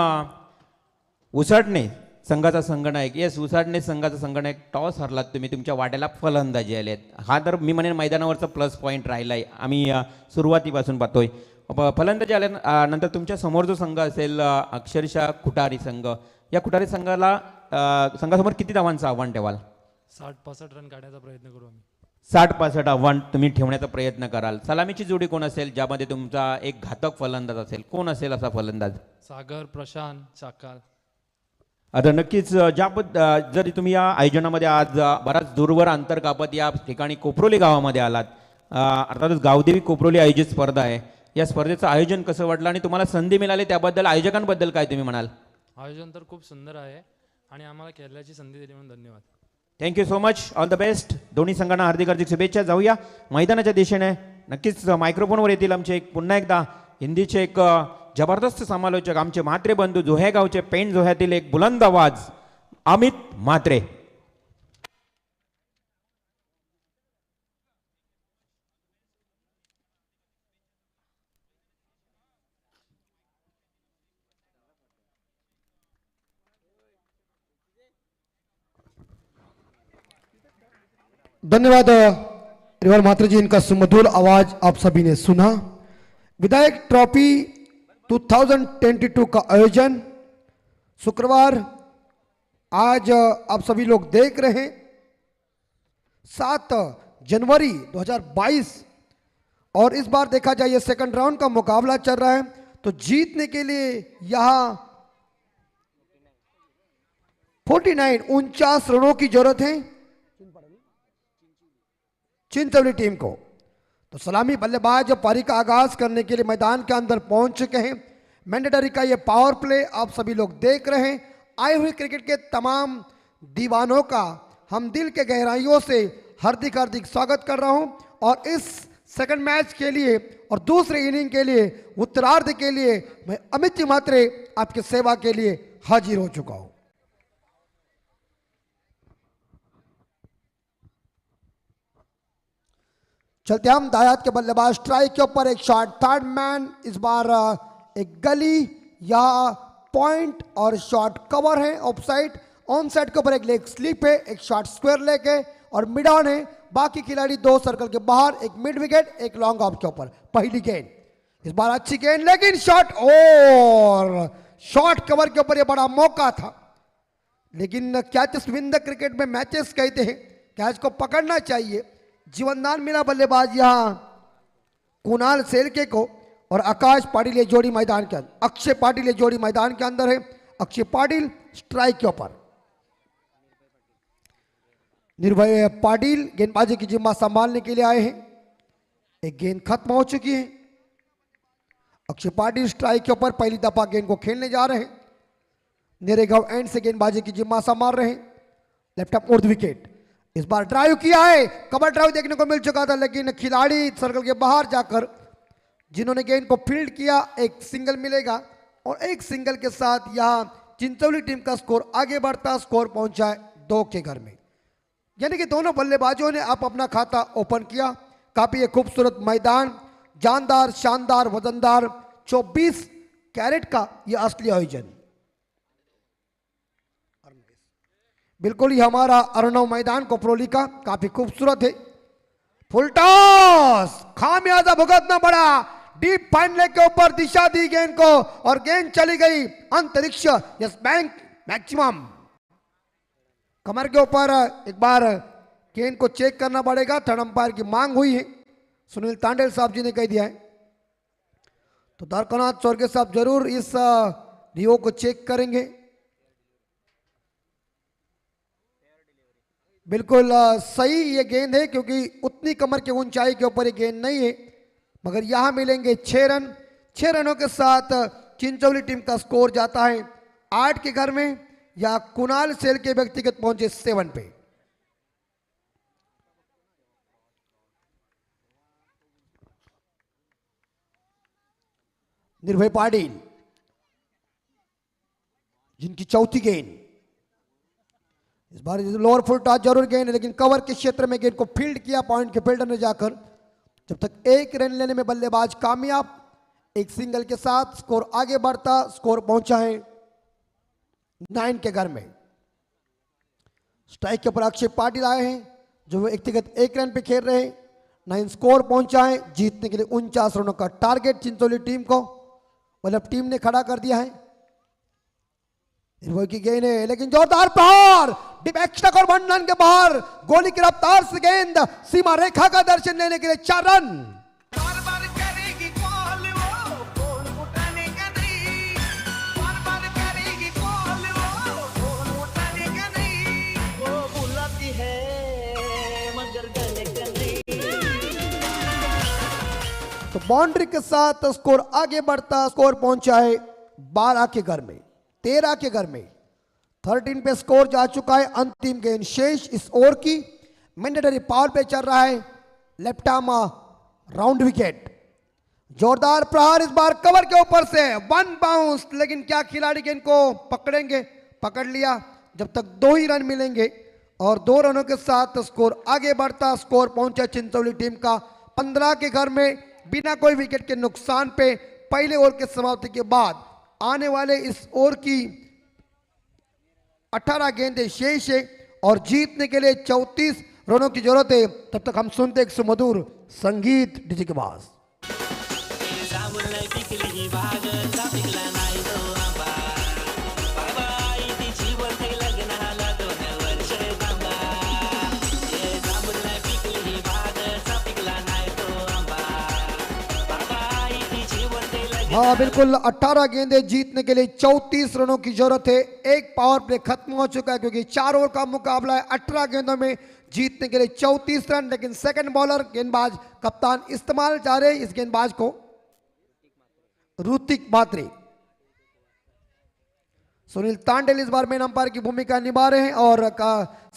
उसाटणे संघाचा संघनायक. येस उसाटणे संघाचा संघनायक. टॉस हरलात तुम्ही. तुमच्या वाट्याला फलंदाजी आलेत. हा तर मी म्हणेन मैदानावरचा प्लस पॉईंट राहिला आहे. आम्ही सुरुवातीपासून पाहतोय. फलंदाजी आल्यानंतर तुमच्या समोर जो संघ असेल अक्षरशः खुटारी संघ. या खुटारी संघाला संघासमोर किती धावांचं आव्हान ठेवाल. 60-65 रन काढण्याचा प्रयत्न करू आम्ही. 60-65 आव्हान तुम्ही ठेवण्याचा प्रयत्न कराल. सलामीची जोडी कोण असेल ज्यामध्ये तुमचा एक घातक फलंदाज असेल? कोण असेल असा फलंदाज? सागर प्रशांत चाकाल. आता नक्कीच जरी तुम्ही या आयोजनामध्ये आज बराच दूरवर अंतर कापत या ठिकाणी कोपरोली गावामध्ये आलात, अर्थातच गावदेवी कोपरोली आयोजित स्पर्धा आहे. या स्पर्धेचं आयोजन कसं वाटलं आणि तुम्हाला संधी मिळाली त्याबद्दल आयोजकांबद्दल काय तुम्ही म्हणाल? आयोजन तर खूप सुंदर आहे आणि आम्हाला खेळण्याची संधी दिली म्हणून धन्यवाद. Thank you so much. All the best. दोन्ही संघांना हार्दिक हार्दिक शुभेच्छा. जाऊया मैदानाच्या दिशेने. नक्कीच मायक्रोफोनवर येतील आमचे एक पुन्हा एकदा हिंदीचे एक जबरदस्त समालोचक, आमचे म्हात्रे बंधू, जोहेगावचे पेण जोह्यातील एक बुलंद आवाज अमित म्हात्रे. धन्यवाद रिवाल म्हात्रे जी, इनका सुमधुर आवाज आप सभी ने सुना. विधायक ट्रॉफी 2022 का आयोजन शुक्रवार आज आप सभी लोग देख रहे हैं 7 जनवरी 2022, और इस बार देखा जाए ये सेकंड राउंड का मुकाबला चल रहा है. तो जीतने के लिए यहां 49 रनों की जरूरत है चिंचोली टीम को. तो सलामी बल्लेबाज पारी का आगाज करने के लिए मैदान के अंदर पहुंच चुके हैं. मैंडेटरी का ये पावर प्ले आप सभी लोग देख रहे हैं. आए हुए क्रिकेट के तमाम दीवानों का हम दिल के गहराइयों से हार्दिक हार्दिक स्वागत कर रहा हूं. और इस सेकंड मैच के लिए और दूसरे इनिंग के लिए, उत्तरार्ध के लिए मैं अमित जी म्हात्रे आपकी सेवा के लिए हाजिर हो चुका हूं. चलते हम दायात के बल्लेबाज स्ट्राइक के ऊपर एक शॉट. थर्ड मैन इस बार एक गली या पॉइंट और शॉट कवर है. ऑफ साइड ऑन साइड के ऊपर एक लेग स्लिप है, एक शॉट स्क्वायर लेके और मिड ऑन है. बाकी खिलाड़ी 2 सर्कल के बाहर, एक मिड विकेट, एक लॉन्ग ऑफ के ऊपर. पहली गेंद इस बार अच्छी गेंद, लेकिन शॉट और शॉट कवर के ऊपर ये बड़ा मौका था. लेकिन कैचेस विन द क्रिकेट में मैचेस कहते हैं, कैच को पकड़ना चाहिए. जीवनदान मिला बल्लेबाज यहां कुणाल सेलके को, और आकाश पाटिल ये जोड़ी मैदान के अंदर, अक्षय पाटिल ये जोड़ी मैदान के अंदर है. अक्षय पाटिल स्ट्राइक के ऊपर. निर्भय पाटिल गेंदबाजी की जिम्मा संभालने के लिए आए हैं. एक गेंद खत्म हो चुकी है. अक्षय पाटिल स्ट्राइक के ऊपर पहली दफा गेंद को खेलने जा रहे हैं. नेरेगांव एंड से गेंदबाजी की जिम्मा संभाल रहे हैं. लेफ्ट अप उर्द विकेट. इस बार ड्राइव किया है, कवर ड्राइव देखने को मिल चुका था, लेकिन खिलाड़ी सर्कल के बाहर जाकर जिन्होंने गेंद को फील्ड किया, एक सिंगल मिलेगा. और एक सिंगल के साथ यहां चिंचोली टीम का स्कोर आगे बढ़ता, स्कोर पहुंचा है 2 के घर में. यानी कि दोनों बल्लेबाजों ने आप अपना खाता ओपन किया. काफी एक खूबसूरत मैदान, जानदार, शानदार, वजनदार 24 कैरेट का यह असली आयोजन. बिल्कुल ही हमारा अर्णव मैदान कोपरोली का काफी खूबसूरत है. फुल टॉस, खामियाजा भुगतना पड़ा. डीप फाइन लेग के ऊपर दिशा दी गेंद को और गेंद चली गई अंतरिक्ष. Yes Bank maximum. कमर के ऊपर एक बार गेंद को चेक करना पड़ेगा. थर्ड अंपायर की मांग हुई है, सुनील तांडेल साहब जी ने कह दिया है. तो द्वारकानाथ स्वर्गीय साहब जरूर इस रियो को चेक करेंगे. बिल्कुल सही ये गेंद है, क्योंकि उतनी कमर की ऊंचाई के ऊपर ये गेंद नहीं है. मगर यहां मिलेंगे 6 रन. 6 रनों के साथ चिंचोली टीम का स्कोर जाता है 8 के घर में, या कुणाल सेल के व्यक्तिगत पहुंचे 7 पे. निर्भय पाटिल जिनकी चौथी गेंद. इस बार लोअर फुल टॉस जरूर गेंद है, लेकिन कवर के क्षेत्र में गेंद को फील्ड किया पॉइंट के फील्डर ने जाकर. जब तक 1 रन लेने में बल्लेबाज कामयाब, एक सिंगल के साथ स्कोर आगे बढ़ता, स्कोर पहुंचा है 9 के घर में. स्ट्राइक के ऊपर अक्षय पाटिल आए हैं, जो व्यक्तिगत 1 रन पे खेल रहे हैं. 9 स्कोर पहुंचा है. जीतने के लिए 49 रनों का टारगेट चिंचोली टीम को, मतलब टीम ने खड़ा कर दिया है. इस बॉल की गेंद है लेकिन जोरदार प्रहार डीप एक्स्ट्रा और 1 रन के बाहर गोली की रफ्तार से गेंद सीमा रेखा का दर्शन लेने के लिए 4 रन। बार बार करेगी कॉल वो फोन उठाने का नहीं, बार बार करेगी कॉल वो फोन उठाने का नहीं, वो बुलाती है मगर गले का नहीं। तो बाउंड्री के साथ स्कोर आगे बढ़ता, स्कोर पहुंचा है 12 के घर में, 13 के घर में। 13 पे स्कोर जा चुका है। अंतिम गेंद शेष इस ओवर की। मैंडेटरी पावर पे चल रहा है। Left arm round wicket. जोरदार प्रहार इस बार कवर के ऊपर से 1 बाउंस, लेकिन क्या खिलाड़ी गेंद को पकड़ेंगे? पकड़ लिया। जब तक 2 ही रन मिलेंगे और 2 रनों के साथ स्कोर आगे बढ़ता। स्कोर पहुंचा चिंचोली टीम का 15 के घर में बिना कोई विकेट के नुकसान पे। पहले ओवर के समाप्ति के बाद आने वाले इस ओवर की 18 गेंदें शेष है और जीतने के लिए 34 रनों की जरूरत है। तब तक हम सुनते एक सुमधुर संगीत डीजे के पास। हाँ बिल्कुल, 18 गेंदें जीतने के लिए 34 रनों की जरूरत है। एक पावर प्ले खत्म हो चुका है क्योंकि 4 ओवर का मुकाबला है। 18 गेंदों में जीतने के लिए 34 रन। लेकिन सेकंड बॉलर गेंदबाज कप्तान इस्तेमाल जा रहे हैं इस गेंदबाज को, ऋतिक मात्रे। सुनील तांडेल इस बार मेन अंपायर की भूमिका निभा रहे हैं और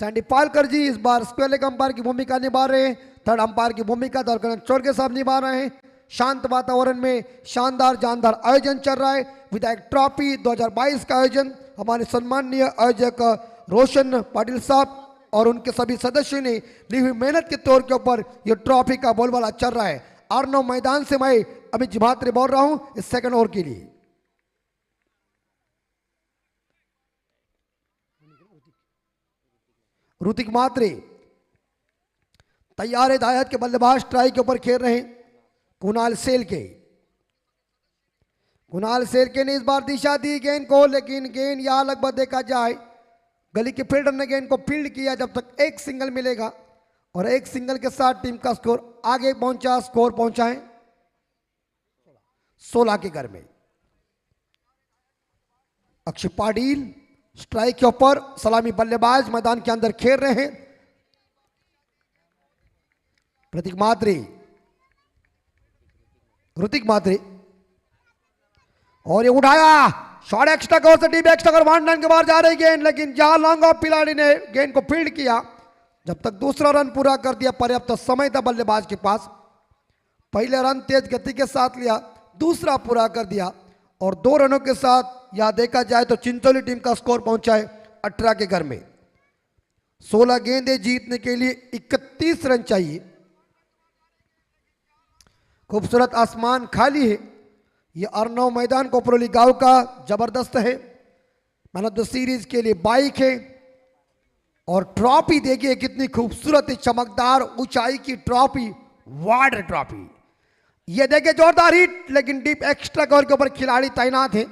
सैंडी पालकर जी इस बार स्क्वेयर लेग अंपायर की भूमिका निभा रहे हैं। थर्ड अंपायर की भूमिका दरकन चोरके साहब निभा रहे हैं। शांत वातावरण में शानदार जानदार आयोजन चल रहा है। विधायक ट्रॉफी 2022 का आयोजन हमारे सम्माननीय आयोजक रोशन पाटिल साहब और उनके सभी सदस्यों ने ली हुई मेहनत के तौर के ऊपर यह ट्रॉफी का बोलबाला चल रहा है। आर्नो मैदान से मैं अमित जिमात्रे बोल रहा हूं इस सेकंड ओवर के लिए। ऋतिक मात्रे तैयार हिदायत के बल्लेबाज ट्राई के ऊपर खेल रहे हैं। कुणाल सेलके ने इस बार दिशा दी गेंद को, लेकिन गेंद यहां लगभग देखा जाए गली के फील्डर ने गेंद को फील्ड किया। जब तक एक सिंगल मिलेगा और एक सिंगल के साथ टीम का स्कोर आगे पहुंचा। स्कोर पहुंचा है 16 के घर में। अक्षय पाटिल स्ट्राइक के ऊपर, सलामी बल्लेबाज मैदान के अंदर खेल रहे हैं। ऋतिक मात्रे और ये उठाया शॉट एक्स्ट्रा कवर से डीप एक्स्ट्रा कर 1 रन के बाहर जा रही गेंद, लेकिन जहां लॉन्ग ऑफ खिलाड़ी ने गेंद को फील्ड किया। जब तक दूसरा रन पूरा कर दिया, पर्याप्त समय था बल्लेबाज के पास। पहले रन तेज गति के साथ लिया, दूसरा पूरा कर दिया और 2 रनों के साथ यहां देखा जाए तो चिंचोली टीम का स्कोर पहुंचा है 18 के घर में। 16 गेंदें जीतने के लिए 31 रन चाहिए। खूबसूरत आसमान खाली है। यह अर्नव मैदान कोपरोली गांव का जबरदस्त है। मैन ऑफ द सीरीज के लिए बाइक है और ट्रॉफी देखिए कितनी खूबसूरत है, चमकदार ऊंचाई की ट्रॉफी, वार्ड ट्रॉफी। यह देखिए जोरदार हिट, लेकिन डीप एक्स्ट्रा कवर के ऊपर खिलाड़ी तैनात है।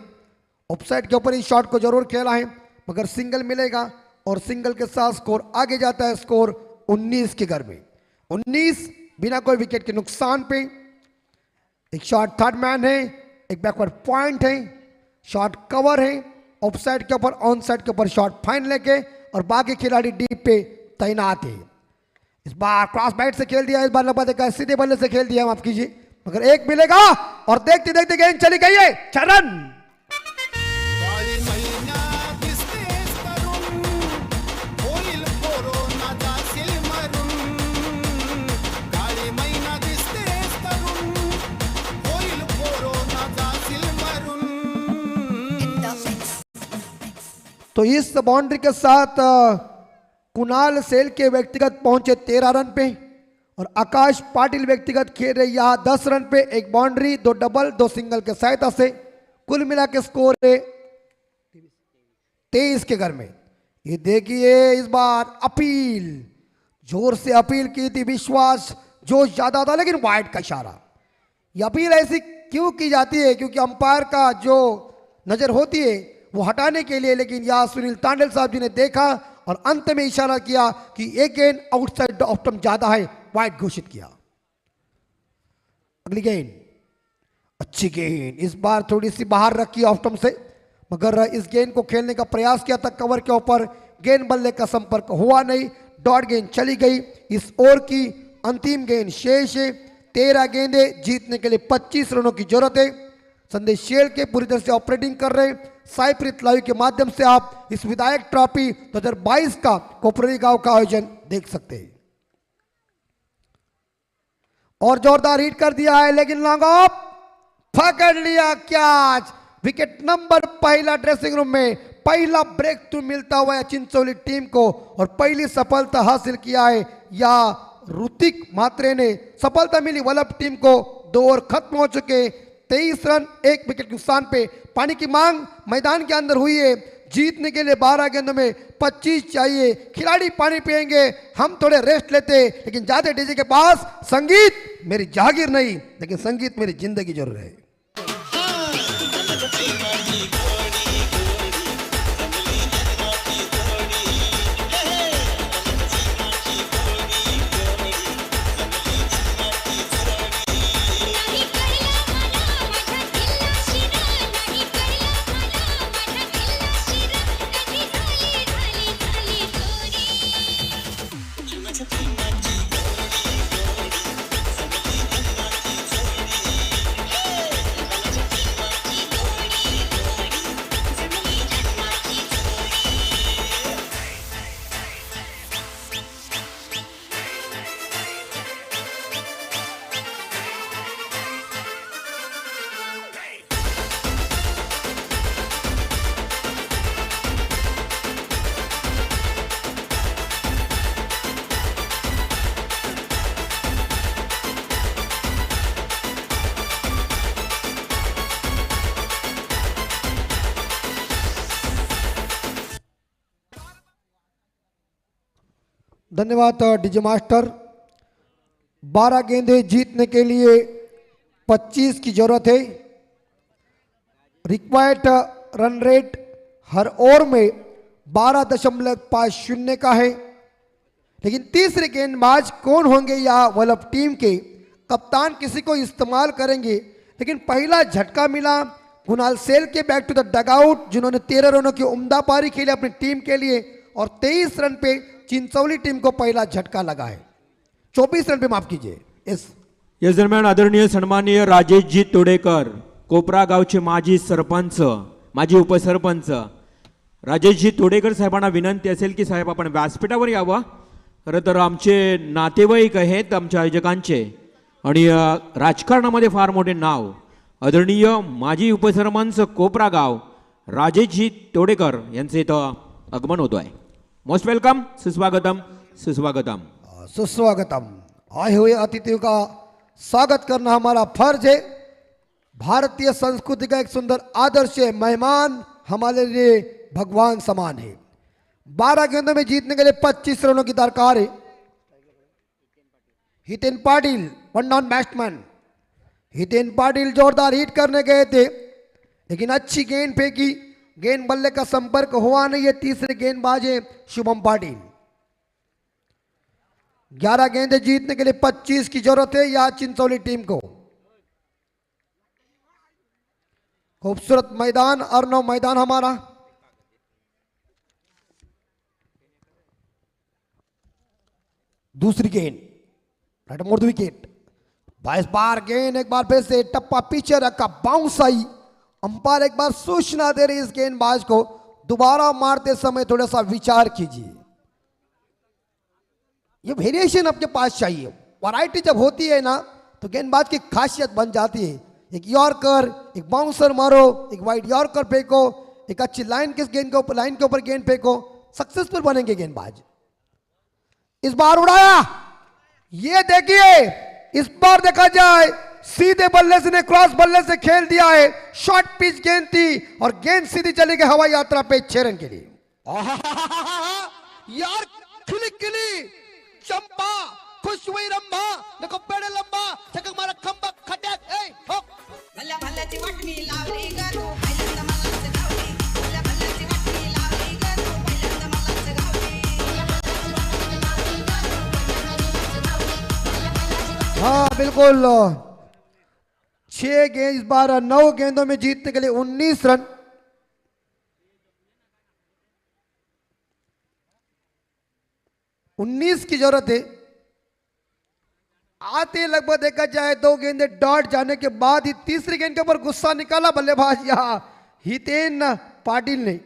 ऑफसाइड के ऊपर इस शॉट को जरूर खेला है मगर सिंगल मिलेगा और सिंगल के साथ स्कोर आगे जाता है। स्कोर 19 के घर में, 19 बिना कोई विकेट के नुकसान पे। एक शॉट थर्ड मैन है, एक बैकवर्ड पॉइंट है, शॉट कवर है, ऑफसाइड के ऊपर ऑन साइड के ऊपर शॉट फाइन लेके और बाकी खिलाड़ी डीप पे तैनात है। इस बार क्रॉस बैट से खेल दिया, इस बार लगभग देखा सीधे बल्ले से खेल दिया, माफ कीजिए, मगर एक मिलेगा और देखते देखते गेंद चली गई है 6 रन। तो इस बाउंड्री के साथ कुणाल सेल के व्यक्तिगत पहुंचे 13 रन पे और आकाश पाटिल व्यक्तिगत खेल रहे यहां 10 रन पे। एक बाउंड्री, 2 डबल, 2 सिंगल के सहायता से कुल मिला के स्कोर है 23 के घर में। ये देखिए इस बार अपील, जोर से अपील की थी, विश्वास जोश ज्यादा था, लेकिन वाइड का इशारा। ये अपील ऐसी क्यों की जाती है? क्योंकि अंपायर का जो नजर होती है वो हटाने के लिए, लेकिन यहाँ सुनील तांडल साहब जी ने देखा और अंत में इशारा किया कि एक गेंद आउटसाइड द ऑफ स्टंप ज्यादा है, वाइड घोषित किया। अगली गेंद, अच्छी गेंद, इस बार थोड़ी सी बाहर रखी ऑफ स्टंप से, मगर इस गेंद को खेलने का प्रयास किया था कवर के ऊपर, गेंद बल्ले का संपर्क हुआ नहीं, डॉट गेंद चली गई। इस ओवर की अंतिम गेंद शेष है, 13 गेंदें, जीतने के लिए 25 रनों की जरूरत है। संदेश शेल के पूरी तरह से ऑपरेटिंग कर रहे साइप्रित लाइव के माध्यम से आप इस विधायक ट्रॉफी 2022 का कोपरी गांव का आयोजन देख सकते हैं। और जोरदार हिट कर दिया है, लेकिन लॉन्ग ऑफ, पकड़ लिया कैच। विकेट नंबर पहला ड्रेसिंग रूम में पहला ब्रेक थ्रू मिलता हुआ है चिंचोली टीम को और पहली सफलता हासिल किया है या ऋतिक मात्रे ने सफलता मिली वल्लभ टीम को। 2 ओवर खत्म हो चुके, 23 रन 1 विकेट नुकसान पे। पानी की मांग मैदान के अंदर हुई है, जीतने के लिए 12 गेंदों में 25 चाहिए। खिलाड़ी पानी पिएंगे, हम थोड़े रेस्ट लेते, लेकिन जाते डीजे के पास। संगीत मेरी जागीर नहीं, लेकिन संगीत मेरी जिंदगी जरूर है। नाही करला मला माझा दिल्ला शिरा नाही करला मला माझा दिल्ला शिरा कधी झाली झाली झाली चोरी माझा प्रेमाची धन्यवाद डीजे मास्टर। 12 गेंदें जीतने के लिए 25 की जरूरत है। रिक्वायर्ड रन रेट हर ओवर में 12.50 का है, लेकिन तीसरे गेंदबाज कौन होंगे या वल्लभ टीम के कप्तान किसी को इस्तेमाल करेंगे। लेकिन पहला झटका मिला कुणाल सेल के बैक टू द डगआउट, जिन्होंने 13 रनों की उम्दा पारी खेली अपनी टीम के लिए और 23 रन पे चिंचोली टीम को पहला झटका लगा है। 24 रन पे, माफ कीजिए। या दरम्यान आदरणीय सन्माननीय राजेशजी तोडेकर, कोपरा गावचे माजी सरपंच, माजी उपसरपंच राजेशजी तोडेकर साहेबांना विनंती असेल की साहेब आपण व्यासपीठावर यावं। खरं तर आमचे नातेवाईक आहेत आमच्या आयोजकांचे आणि राजकारणामध्ये फार मोठे नाव आदरणीय माजी उपसरपंच कोपरा गाव राजेशजी तोडेकर यांचे इथं आगमन होतो आहे। मोस्ट वेलकम, सुस्वागतम सुस्वागतम। सुस्वागतम। आए हुए अतिथियों का स्वागत करना हमारा फर्ज है। भारतीय संस्कृति का एक सुंदर आदर्श है, मेहमान हमारे लिए भगवान समान है। 12 गेंदों में जीतने के लिए 25 रनों की दरकार है। Hiten Patil one down batsman. Hiten Patil जोरदार हिट करने गए थे, लेकिन अच्छी गेंद फेंकी, गेंद बल्ले का संपर्क हुआ नहीं है। तीसरे गेंदबाज है शुभम पाटिल। 11 गेंदें जीतने के लिए 25 की जरूरत है या चिंचोली टीम को। खूबसूरत मैदान, अर्नव मैदान हमारा। दूसरी गेंद राइट मोड़ विकेट। 22 बार गेंद, एक बार फिर से टप्पा पीछे रखा, बाउंस आई। अंपायर एक बार सूचना दे रही इस गेंदबाज को, दोबारा मारते समय थोड़ा सा विचार कीजिए। ये वेरिएशन आपके पास चाहिए। वैरायटी जब होती है ना तो गेंदबाज की खासियत बन जाती है। एक यॉर्कर, एक बाउंसर मारो, एक वाइड यॉर्कर फेंको, एक अच्छी लाइन के गेंद के ऊपर, लाइन के ऊपर गेंद फेंको, सक्सेसफुल बनेंगे गेंदबाज। इस बार उड़ाया, ये देखिए इस बार देखा जाए सीधे बल्ले से ने क्रॉस बल्ले से खेल दिया है। शॉर्ट पिच गेंद थी और गेंद सीधी चली गई हवाई यात्रा पे 6 रन के लिए। यार खिली खिली चंपा, खुश हुई रंभा, देखो पेड़े लंबा, छक्का मारा खंबा खटक, ए हो भल्या भल्याची वाटणी लावली ग तू, पहिल्यांदा मला धावली, भल्या हाँ बिल्कुल, 6 गेंद इस बार 9 गेंदों में जीतने के लिए 19 रन। उन्नीस की जरूरत है। आते लगभग देखा जाए 2 गेंदे डॉट जाने के बाद ही तीसरी गेंद के ऊपर गुस्सा निकाला बल्लेबाज यहां हितेन पाटिल ने।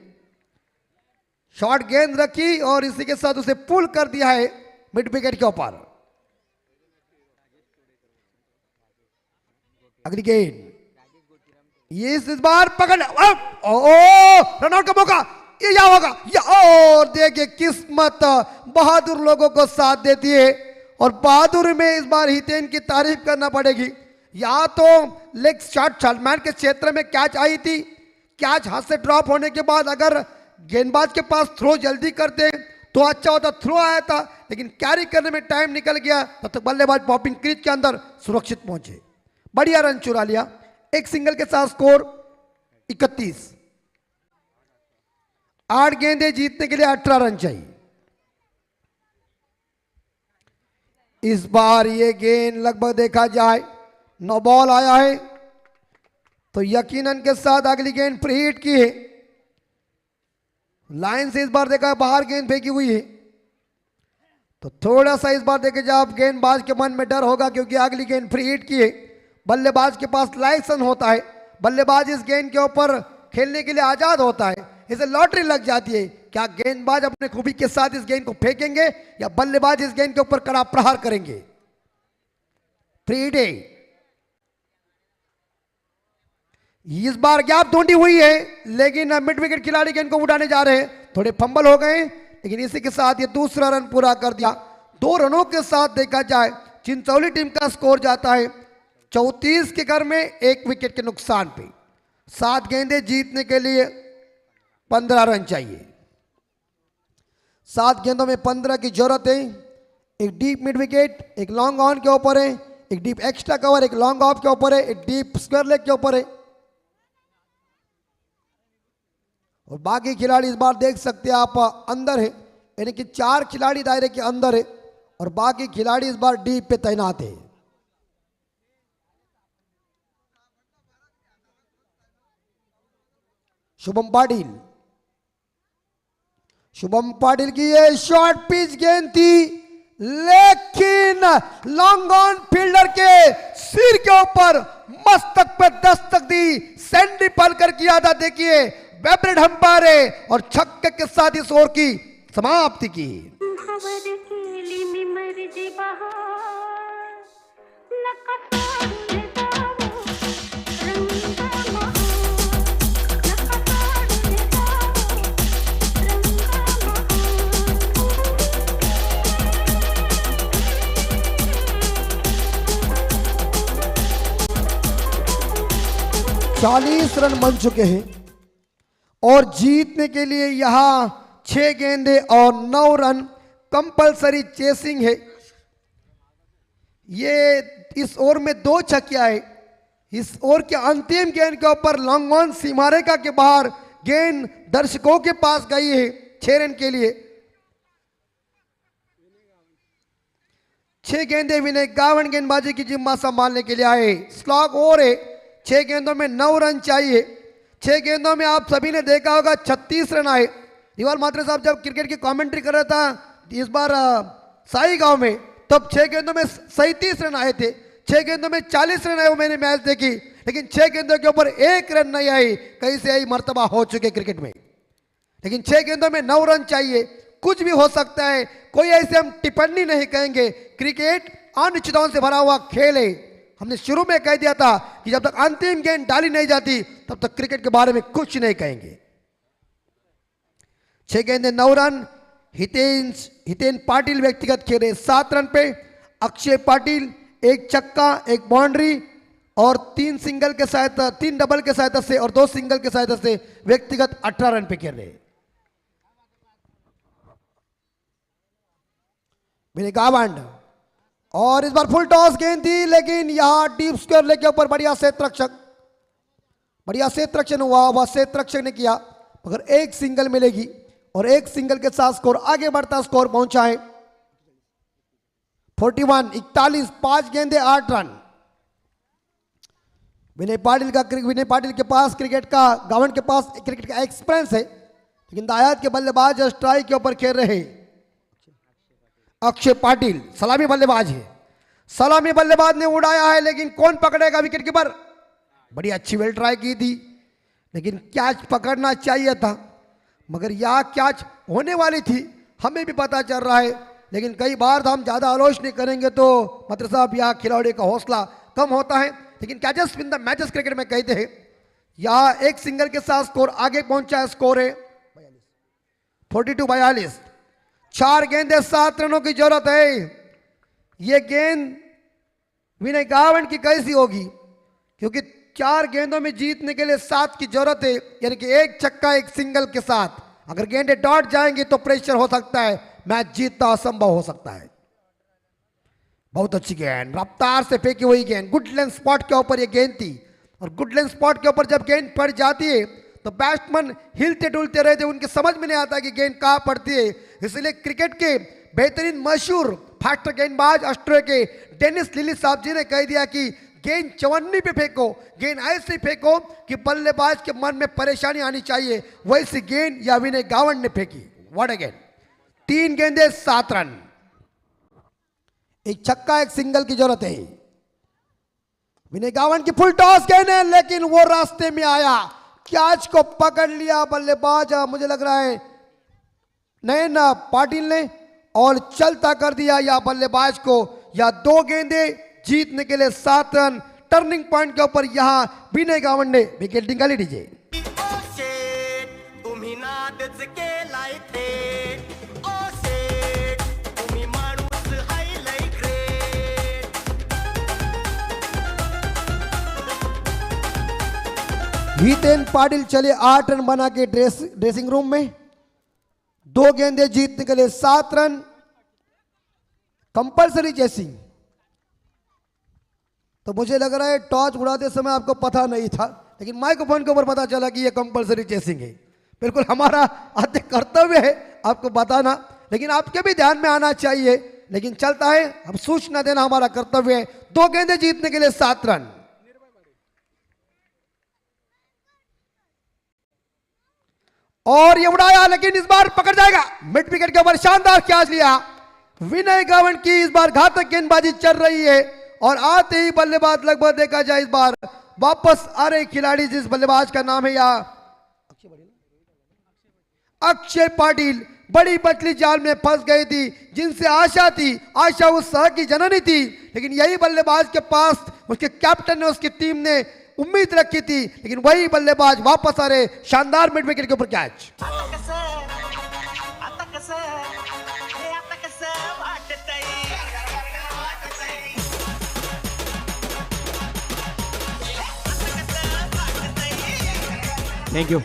शॉर्ट गेंद रखी और इसी के साथ उसे पुल कर दिया है मिड विकेट के ऊपर। अगली गेंद ये इस बार पकड़, रनआउट का मौका, ये क्या होगा? और देखिए किस्मत बहादुर लोगों को साथ देती है और बहादुर में इस बार हितेन की तारीफ करना पड़ेगी। या तो लेग शॉट सलमान के क्षेत्र में कैच आई थी, कैच हाथ से ड्रॉप होने के बाद अगर गेंदबाज के पास थ्रो जल्दी करते तो अच्छा होता, थ्रो आया था लेकिन कैरी करने में टाइम निकल गया, तब तक बल्लेबाज पॉपिंग क्रीज के अंदर सुरक्षित पहुंचे, बढ़िया रन चुरा लिया। एक सिंगल के साथ स्कोर 31। 8 गेंदे जीतने के लिए 18 रन चाहिए। इस बार ये गेंद लगभग देखा जाए 9 बॉल आया है तो यकीनन के साथ अगली गेंद प्रीहिट की है। लाइन से इस बार देखा बाहर गेंद फेंकी हुई है तो थोड़ा सा इस बार देखे जाए आप गेंदबाज के मन में डर होगा क्योंकि अगली गेंद प्रीहिट की है। बल्लेबाज के पास लाइसेंस होता है, बल्लेबाज इस गेंद के ऊपर खेलने के लिए आजाद होता है, इसे लॉटरी लग जाती है। क्या गेंदबाज अपने खूबी के साथ इस गेंद को फेंकेंगे या बल्लेबाज इस गेंद के ऊपर कड़ा प्रहार करेंगे? फ्री डे इस बार गैप ढूंढी हुई है लेकिन मिड विकेट खिलाड़ी गेंद को उड़ाने जा रहे हैं, थोड़े फंबल हो गए लेकिन इसी के साथ ये दूसरा रन पूरा कर दिया। 2 रनों के साथ देखा जाए चिंचौली टीम का स्कोर जाता है 34 के घर में 1 विकेट के नुकसान पे। 7 गेंदे जीतने के लिए 15 रन चाहिए। 7 गेंदों में 15 की जरूरत है। एक डीप मिड विकेट, एक लॉन्ग ऑन के ऊपर है, एक डीप एक्स्ट्रा कवर, एक लॉन्ग ऑफ के ऊपर है, एक डीप स्क्वायर लेग के ऊपर है और बाकी खिलाड़ी इस बार देख सकते हैं आप अंदर है, यानी कि 4 खिलाड़ी दायरे के अंदर है और बाकी खिलाड़ी इस बार डीप पे तैनात है। शुभम पाटिल की ये शॉर्ट पिच गेंद थी लेकिन लॉन्ग ऑन फील्डर के सिर के ऊपर मस्तक पर दस्तक दी, सैंडी पलकर किया था। देखिए वेबरेड अंपायर है और छक्के के साथ इस ओवर की समाप्ति की। चालीस रन बन चुके हैं और जीतने के लिए यहां 6 गेंदे और 9 रन कंपलसरी चेसिंग है। ये इस ओवर में 2 छक्कियां है। इस ओवर के अंतिम गेंद के ऊपर लॉन्ग ऑन सीमारेखा के बाहर गेंद दर्शकों के पास गई है 6 रन के लिए। 6 गेंदे विनय गावन गेंदबाजी की जिम्मा संभालने के लिए आए। स्लॉग ओवर है, 6 गेंदों में 9 रन चाहिए। 6 गेंदों में आप सभी ने देखा होगा 36 रन आए। रिवाल मात्रे साहब जब क्रिकेट की कमेंट्री कर रहा था इस बार साई गांव में, तब 6 गेंदों में 37 रन आए थे। 6 गेंदों में 40 रन आए, वो मैंने मैच देखी, लेकिन 6 गेंदों के ऊपर 1 रन नहीं आई। कहीं से आई मर्तबा हो चुके क्रिकेट में, लेकिन 6 गेंदों में 9 रन चाहिए। कुछ भी हो सकता है, कोई ऐसे हम टिप्पणी नहीं कहेंगे। क्रिकेट अनिश्चितताओं से भरा हुआ खेल है। हमने शुरू में कह दिया था कि जब तक अंतिम गेंद डाली नहीं जाती तब तक क्रिकेट के बारे में कुछ नहीं कहेंगे। 6 गेंदे 9 रन। हितेन पाटिल व्यक्तिगत खेले 7 रन पे। अक्षय पाटिल 1 छक्का 1 बाउंड्री और 3 सिंगल के सहायता 3 डबल के सहायता से और 2 सिंगल के सहायता से व्यक्तिगत 18 रन पे खेले। गावंड और इस बार फुल टॉस गेंद थी लेकिन यहां डीप स्क्वायर लेग के ऊपर बढ़िया क्षेत्ररक्षण हुआ। वह क्षेत्ररक्षण ने किया मगर 1 सिंगल मिलेगी और 1 सिंगल के साथ स्कोर आगे बढ़ता स्कोर पहुंचा है। 41 41 5 गेंदे 8 रन। विनय पाटिल के पास क्रिकेट का गावन के पास क्रिकेट का एक्सपीरियंस है, लेकिन दायाद के बल्लेबाज स्ट्राइक के ऊपर खेल रहे अक्षय पाटिल सलामी बल्लेबाज है। सलामी बल्लेबाज ने उड़ाया है, लेकिन कौन पकड़ेगा विकेट कीपर। बड़ी अच्छी वेल ट्राई की थी, लेकिन कैच पकड़ना चाहिए था, मगर यह कैच होने वाली थी हमें भी पता चल रहा है, लेकिन कई बार हम ज़्यादा आलोचना करेंगे तो मतलब साहब यह खिलाड़ी का हौसला कम होता है। लेकिन catches win the matches cricket में कहते हैं, यह एक सिंगल के साथ स्कोर आगे पहुंचा है। स्कोर है 42-42। 4 गेंदे 7 रनों की जरूरत है। यह गेंद विनय गावन की कैसी होगी, क्योंकि 4 गेंदों में जीतने के लिए 7 की जरूरत है, यानी कि एक छक्का एक सिंगल के साथ अगर गेंदे डॉट जाएंगे तो प्रेशर हो सकता है, मैच जीतना असंभव हो सकता है। बहुत अच्छी गेंद, रफ्तार से फेंकी हुई गेंद, गुड लेंथ स्पॉट के ऊपर ये गेंद थी, और गुड लेंथ स्पॉट के ऊपर जब गेंद पड़ जाती है तो बैट्समैन हिलते डुलते रहते, उनके समझ में नहीं आता कि गेंद कहाँ पड़ती है। इसलिए क्रिकेट के बेहतरीन मशहूर फास्टर गेंदबाज ऑस्ट्रेलिया के डेनिस लिली साहब जी ने कह दिया कि गेंद चवन्नी पे फेंको, गेंद ऐसे फेंको कि बल्लेबाज के मन में परेशानी आनी चाहिए। वैसी गेंद या विनय गावन ने फेंकी। व्हाट अ गेंद। 3 गेंदे 7 रन, एक छक्का एक सिंगल की जरूरत है। विनय गावन की फुल टॉस गेंद है, लेकिन वो रास्ते में आया, कैच को पकड़ लिया बल्लेबाज, मुझे लग रहा है नयन पाटिल ने, और चलता कर दिया या बल्लेबाज को। या 2 गेंदे जीतने के लिए 7 रन। टर्निंग पॉइंट के ऊपर यहां विनय गावन ने विकेट निकाली। डीजे ओ शेट तुम्ही नादच केलाय थेट, ओ शेट तुम्ही माणूस हायलाय ग्रेट। हितेन पाटिल चले 8 रन बना के ड्रेसिंग रूम में। 2 गेंदे जीतने के लिए 7 रन। कंपल्सरी चेसिंग, तो मुझे लग रहा है टॉस उड़ाते समय आपको पता नहीं था, लेकिन माइक्रोफोन के ऊपर पता चला कि यह कंपल्सरी चेसिंग है। बिल्कुल हमारा आद्य कर्तव्य है आपको बताना, लेकिन आपके भी ध्यान में आना चाहिए, लेकिन चलता है, हम सूचना देना हमारा कर्तव्य है। 2 गेंदे जीतने के लिए 7 रन। और ये उड़ाया, लेकिन इस बार पकड़ जाएगा। मिड विकेट के ऊपर शानदार कैच लिया विनय गावन की। इस बार घातक गेंदबाजी चल रही है, और आते ही बल्लेबाज लगभग देखा जाए इस बार वापस आ रहे खिलाड़ी, जिस बल्लेबाज का नाम है या अक्षय पाटिल, बड़ी पतली जाल में फंस गई थी, जिनसे आशा थी, आशा उत्साह की जननी थी, लेकिन यही बल्लेबाज के पास उसके कैप्टन ने, उसकी टीम ने उम्मीद रखी थी, लेकिन वही बल्लेबाज वापस आ रहे। शानदार मिड विकेट के ऊपर कैच। आता कसं हे आता कसं वाटतंय। Thank you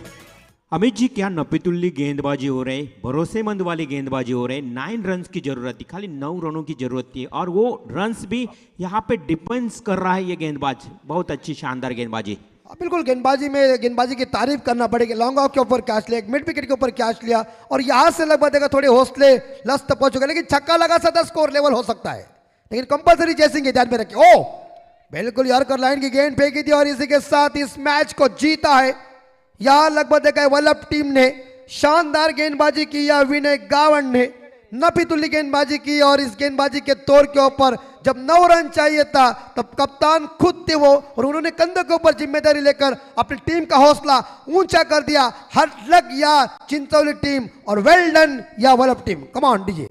Amit ji. क्या नपीतुल्ली गेंदबाजी हो रही, भरोसेमंद वाली गेंदबाजी हो रही। 9 रन्स की जरूरत थी, खाली 9 रनों की जरूरत थी, और वो रन्स भी यहाँ पे डिफेंस कर रहा है ये गेंदबाज। बहुत अच्छी शानदार गेंदबाजी। बिल्कुल गेंदबाजी की तारीफ करना पड़ेगी। लॉन्ग ऑफ के ऊपर कैच लिया, एक मिड विकेट के ऊपर कैच लिया, और यहां से लगभग देखा थोड़े हौसले लस्त पहुंच चुके, लेकिन छक्का लगा सकता, स्कोर लेवल हो सकता है, लेकिन कंपल्सरी चेसिंग ध्यान में रखिए। ओ बिल्कुल यॉर्कर लाइन की गेंद फेंकी थी, और इसी के साथ इस मैच को जीता है। यहां लगभग देखा है वल्लभ टीम ने शानदार गेंदबाजी की, या विनय गावन ने नपीतुल्ली गेंदबाजी की, और इस गेंदबाजी के तौर के ऊपर जब 9 रन चाहिए था तब कप्तान खुद थे वो, और उन्होंने कंधों के ऊपर जिम्मेदारी लेकर अपनी टीम का हौसला ऊंचा कर दिया। हर लग या चिंचोली टीम, और वेल डन या Vallabh team. Come on DJ.